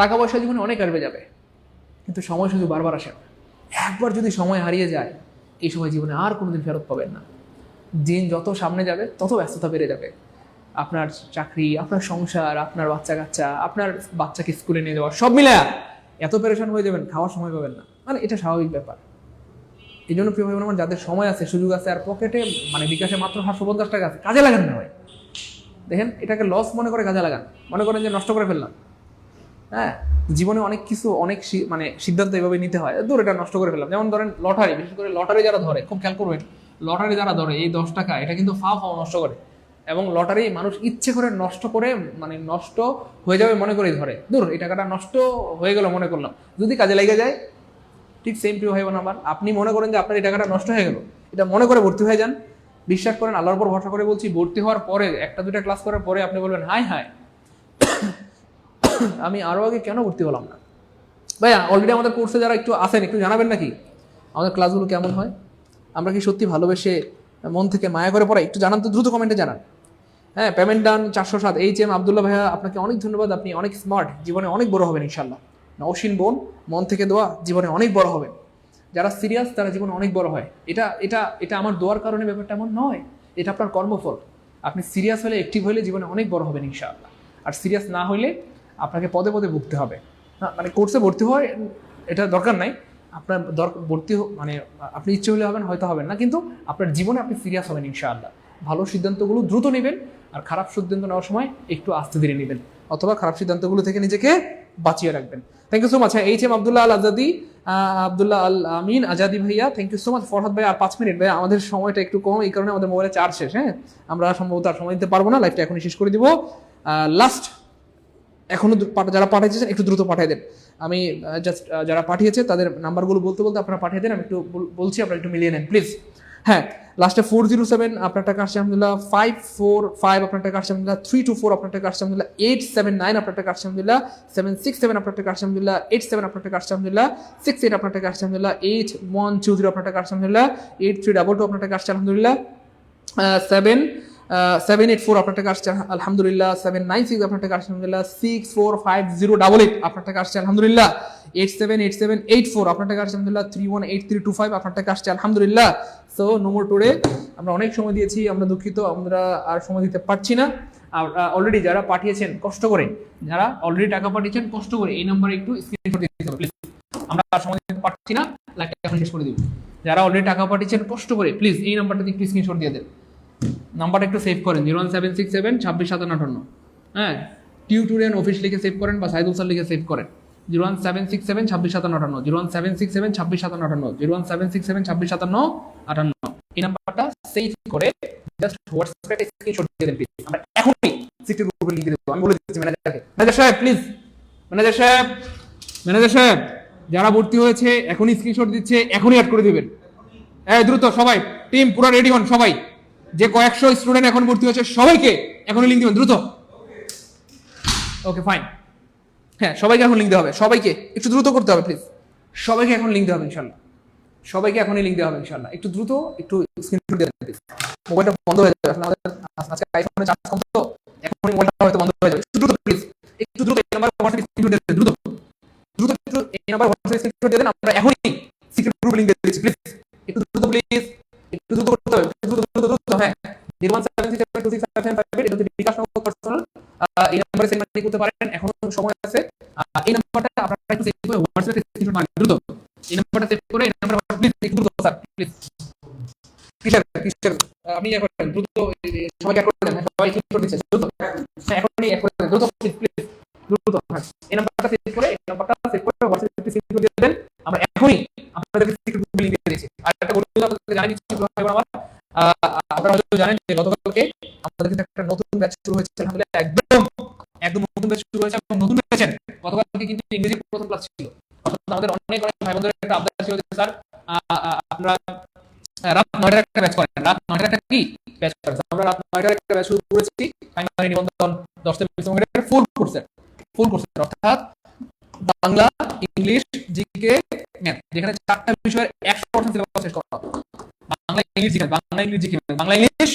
টাকা পয়সা জীবনে অনেক আসবে যাবে, কিন্তু সময় শুধু বারবার আসে না। একবার যদি সময় হারিয়ে যায়, এই সময় জীবনে আর কোনোদিন ফেরত পাবেন না। দিন যত সামনে যাবে তত ব্যস্ততা বেড়ে যাবে। আপনার চাকরি, আপনার সংসার, আপনার বাচ্চা কাচ্চা, আপনার বাচ্চাকে স্কুলে নিয়ে যাওয়া, সব মিলে এত পেরেশান হয়ে যাবেন, খাওয়ার সময় পাবেন না। মানে এটা স্বাভাবিক ব্যাপার। এই জন্য প্রিয় ভাই বোন আমার, যাদের সময় আছে, সুযোগ আছে, আর পকেটে মানে বিকাশে মাত্র 750 টাকা আছে, কাজে লাগান না ভাই। দেখেন, এটাকে লস মনে করে কাজে লাগান, মনে করেন যে নষ্ট করে ফেললাম। হ্যাঁ, জীবনে অনেক কিছু অনেক মানে সিদ্ধান্ত এইভাবে নিতে হয়, দূর এটা নষ্ট করে ফেললাম। যেমন ধরেন লটারি, বিশেষ করে লটারি যারা ধরে, খুব খেয়াল করবেন, লটারি যারা ধরে এই 10 টাকা, এটা কিন্তু ফাও নষ্ট করে। এবং লটারি মানুষ ইচ্ছে করে নষ্ট করে, মানে নষ্ট হয়ে যাবে মনে করে ধরে, দূর এই টাকাটা নষ্ট হয়ে গেল মনে করলাম, যদি কাজে লেগে যায়। ঠিক সেম প্রিয় ভাই বোন আমার, আপনি মনে করেন যে আপনার এই টাকাটা নষ্ট হয়ে গেল, এটা মনে করে ভর্তি হয়ে যান। বিশ্বাস করেন, আল্লাহর উপর ভরসা করে বলছি, ভর্তি হওয়ার পরে 1-2টা ক্লাস করার পরে আপনি বলবেন, হায় হায় আমি আরো আগে কেন ভর্তি হলাম না। ভাইয়া, অলরেডি আমাদের কোর্সে যারা একটু আসেন, একটু জানাবেন নাকি আমাদের ক্লাসগুলো কেমন হয়? আমরা কি সত্যি ভালোবেসে মন থেকে মায়া করে পড়াই? একটু জানান তো, দ্রুত কমেন্টে জানান। হ্যাঁ, পেমেন্ট ডান 407। HM আব্দুল্লাহ ভাইয়া, আপনাকে অনেক ধন্যবাদ, আপনি অনেক স্মার্ট, জীবনে অনেক বড় হবেন ইনশাল্লাহ। নওশিন বোন, মন থেকে দোয়া, জীবনে অনেক বড় হবেন। যারা সিরিয়াস তারা জীবনে অনেক বড় হয়। এটা এটা এটা আমার দোয়ার কারণে ব্যাপারটা এমন নয়, এটা আপনার কর্মফল। আপনি সিরিয়াস হলে, অ্যাক্টিভ হলে জীবনে অনেক বড় হবেন ইনশাআল্লাহ। আর সিরিয়াস না হলে আপনাকে পদে পদে ভুগতে হবে। মানে কোর্সে ভর্তি হয় এটা দরকার নাই, আপনার ভর্তি মানে আপনি ইচ্ছে হলে হবেন, হয়তো হবেন না, কিন্তু আপনার জীবনে আপনি সিরিয়াস হবেন ইনশাআল্লাহ। ভালো সিদ্ধান্তগুলো দ্রুত নেবেন, আর খারাপ সিদ্ধান্ত নেওয়ার সময় একটু আস্তে ধীরে নেবেন, অথবা খারাপ সিদ্ধান্তগুলো থেকে নিজেকে বাঁচিয়ে রাখবেন। Thank you so much. H M Abdullah Al Azadi, Abdullah Al Amin Azadi ভাইয়া, thank you so much. Farhad ভাই, আর 5 মিনিট ভাই, আমাদের সময়টা একটু কম, এই কারণে আমাদের মোবাইলে চার্জ শেষ। হ্যাঁ, আমরা সম্ভবত আর সময় দিতে পারবো না, লাইভটা এখনই শেষ করে দিব। লাস্ট এখনো যারা পাঠিয়েছেন একটু দ্রুত পাঠিয়ে দেন। আমি জাস্ট যারা পাঠিয়েছে তাদের নাম্বারগুলো বলতে বলতে আপনারা পাঠিয়ে দেন, আমি একটু বলছি, আপনারা একটু মিলিয়ে নেন প্লিজ। হ্যাঁ, লাস্টে 407 আপনার টাকা আসছে আলহামদুলিল্লাহ, 545 আপনার টাকা আসছে আলহামদুলিল্লাহ, 324 আপনার টাকা আসছে আলহামদুলিল্লাহ, 879 আপনার টাকা আসছে আলহামদুলিল্লাহ, 767 আপনার টাকা আসছে আলহামদুলিল্লাহ, 87 আপনার টাকা আসছে আলহামদুলিল্লাহ, 68 আপনার টাকা আসছে আলহামদুলিল্লাহ, 8120 আপনার টাকা আসছে আলহামদুলিল্লাহ, 8322 আপনার টাকা আসছে আলহামদুলিল্লাহ, 784 আপনার টাকা আসছে আলহামদুলিল্লাহ, 796 আপনার টাকা আসছে আলহামদুলিল্লাহ, 645088 আপনার টাকা আসছে আলহামদুলিল্লাহ, 878784 আপনার টাকা আসছে আলহামদুলিল্লাহ, 318325 আপনার টাকা আসছে আলহামদুলিল্লাহ। সো নো মোর টুডে, আমরা অনেক সময় দিয়েছি, আমরা দুঃখিত, আমরা আর সময় দিতে পারছি না। আর অলরেডি যারা পাঠিয়েছেন কষ্ট করে, যারা অলরেডি টাকা পাঠিয়েছেন কষ্ট করে, এই নাম্বারে একটু স্ক্রিনশট দিয়ে দিতে হবে প্লিজ, আমরা আর সময় দিতে পারছি না, লাইভটা এখন শেষ করে দিব। যারা অলরেডি টাকা পাঠিয়েছেন কষ্ট করে প্লিজ এই নাম্বারটাতে একটু স্ক্রিনশট দিয়ে দেন, নাম্বারটা একটু সেভ করেন, 01767 265758। হ্যাঁ, টিউটোরিয়াল অফিস লিখে সেভ করেন বা সাইদুল স্যার লিখে সেভ করেন, 01767 265758, 01767 265758, 01767 265758। এই নাম্বারটা সেভ করে জাস্ট হোয়াটসঅ্যাপে স্ক্রিনশট দিয়ে দেন প্লিজ, আমরা এখনই সিক্রেট গ্রুপে লিংক দিয়ে দেব। আমি বলে দিচ্ছি ম্যানেজারকে, ম্যানেজার সাহেব প্লিজ, ম্যানেজার সাহেব যারা ভর্তি হয়েছে এখনই স্ক্রিনশট দিচ্ছে, এখনই অ্যাড করে দিবেন। এই দ্রুত সবাই, টিম পুরো রেডি হন সবাই, যে কয়েকশো স্টুডেন্ট এখন ভর্তি হয়েছে সবাইকে এখনই লিংক দিবেন দ্রুত। ওকে ফাইন, হ্যাঁ সবাইকে এখন লিংক দেওয়া হবে, সবাইকে একটু দ্রুত করতে হবে প্লিজ, সবাইকে এখন লিংক দেওয়া হবে ইনশাল্লাহ, সবাইকে এখনই লিংক দেওয়া হবে ইনশাল্লাহ। একটু দ্রুত, একটু স্ক্রিনশট দিয়ে দেন প্লিজ, মোবাইলটা বন্ধ হয়ে যাবে, আমাদের আজকে আইফোনে চার্জ কম তো, এখনই মোবাইলটা হয়তো বন্ধ হয়ে যাবে। একটু দ্রুত প্লিজ, একটু দ্রুত এই নাম্বারে হোয়াটসঅ্যাপ স্ক্রিনশট দিয়ে দেন দ্রুত দ্রুত, একটু এই নাম্বারে হোয়াটসঅ্যাপ স্ক্রিনশট দিয়ে দেন, আমরা এখনই সিক্রেট গ্রুপ লিংক দিয়ে দিচ্ছি প্লিজ, একটু দ্রুত প্লিজ, একটু দ্রুত করতে হবে, দ্রুত দ্রুত দ্রুত। হ্যাঁ, 01767265758 এটা হচ্ছে বিকাশ নগর পার্সোনাল, এই নাম্বারে সেন্ড মানি করতে পারেন, এখন সময় আছে। এই নাম্বারটা আপনারা একটু সেভ করে হোয়াটসঅ্যাপে স্ক্রিনশট মারেন দ্রুত, এই নাম্বারটা সেভ করে এই নাম্বারে প্লিজ একটু দ্রুত স্যার প্লিজ। কিশোর আপনি ইয়ে করেন দ্রুত, সবাইকে অ্যাড করে দেন, সবাই স্ক্রিনশট দিচ্ছে দ্রুত, হ্যাঁ এখনই অ্যাড করে দেন দ্রুত প্লিজ প্লিজ দ্রুত। হ্যাঁ, এই নাম্বারটা সেভ করে, এই নাম্বারটা সেভ করে হোয়াটসঅ্যাপে স্ক্রিনশট দিয়ে দেন, আমরা এখনই আপনাদেরকে সিক্রেট গ্রুপ লিংক দিয়ে দিচ্ছি। আর একটা বলতে আপনাদের জানিয়ে দিচ্ছি আমার, আপনারা হয়তো জানেন যে গতকালকে আমাদের কিন্তু একটা নতুন ব্যাচ শুরু হয়েছে আলহামদুলিল্লাহ, একদম একদম নতুন ব্যাচ শুরু হয়েছে, এবং নতুন ব্যাচের গতকালকে কিন্তু ইংরেজি প্রথম ক্লাস ছিল। অর্থাৎ আমাদের অনেক অনেক ভাই বোনদের একটা আবদার ছিল যে স্যার আপনারা রাত 9টার একটা ব্যাচ করেন, রাত 9টার একটা কি ব্যাচ করেন, আমরা রাত 9টার একটা ব্যাচ শুরু করেছি, প্রাইমারি নিবন্ধন 10 থেকে 20 ফুল কোর্সের, অর্থাৎ বাংলা, ইংলিশ, জিকে, ম্যাথ, যেখানে 4টা বিষয়ের 100% সিলেবাস শেষ করা হবে। Bangla English GK, Bangla English GK, Bangla English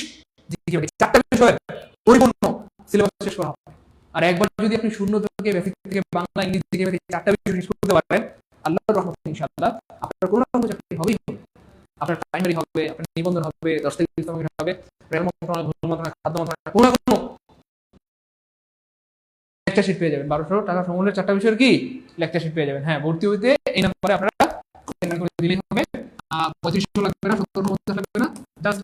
GK, 4টা বিষয়ের পরিপূর্ণ সিলেবাস শেষ করা হবে। আর একবার যদি আপনি শূন্য থেকে বেসিক থেকে বাংলা ইংলিশ জিকে 4টা বিষয় শেষ করতে পারেন, আল্লাহর রহমতে ইনশাআল্লাহ আপনার কোনো না কোনো চাকরি হবেই হবে। আপনার প্রাইমারি হবে, আপনার নিবন্ধন হবে, 10 থেকে 20 হবে, রেল মন্ত্রণালয়, ভূমি মন্ত্রণালয়, খাদ্য মন্ত্রণালয়, কোনো না কোনো লেকচার শিট পেয়ে যাবেন। 1200 টাকা সমূল্যের 4টা বিষয়ের কি লেকচার শিট পেয়ে যাবেন। হ্যাঁ, ভর্তি হইতে এই নাম্বারে আপনারা সেন্ড করে দিলেই হবে, 3500 লাগবে না, 70 লাগবে না, জাস্ট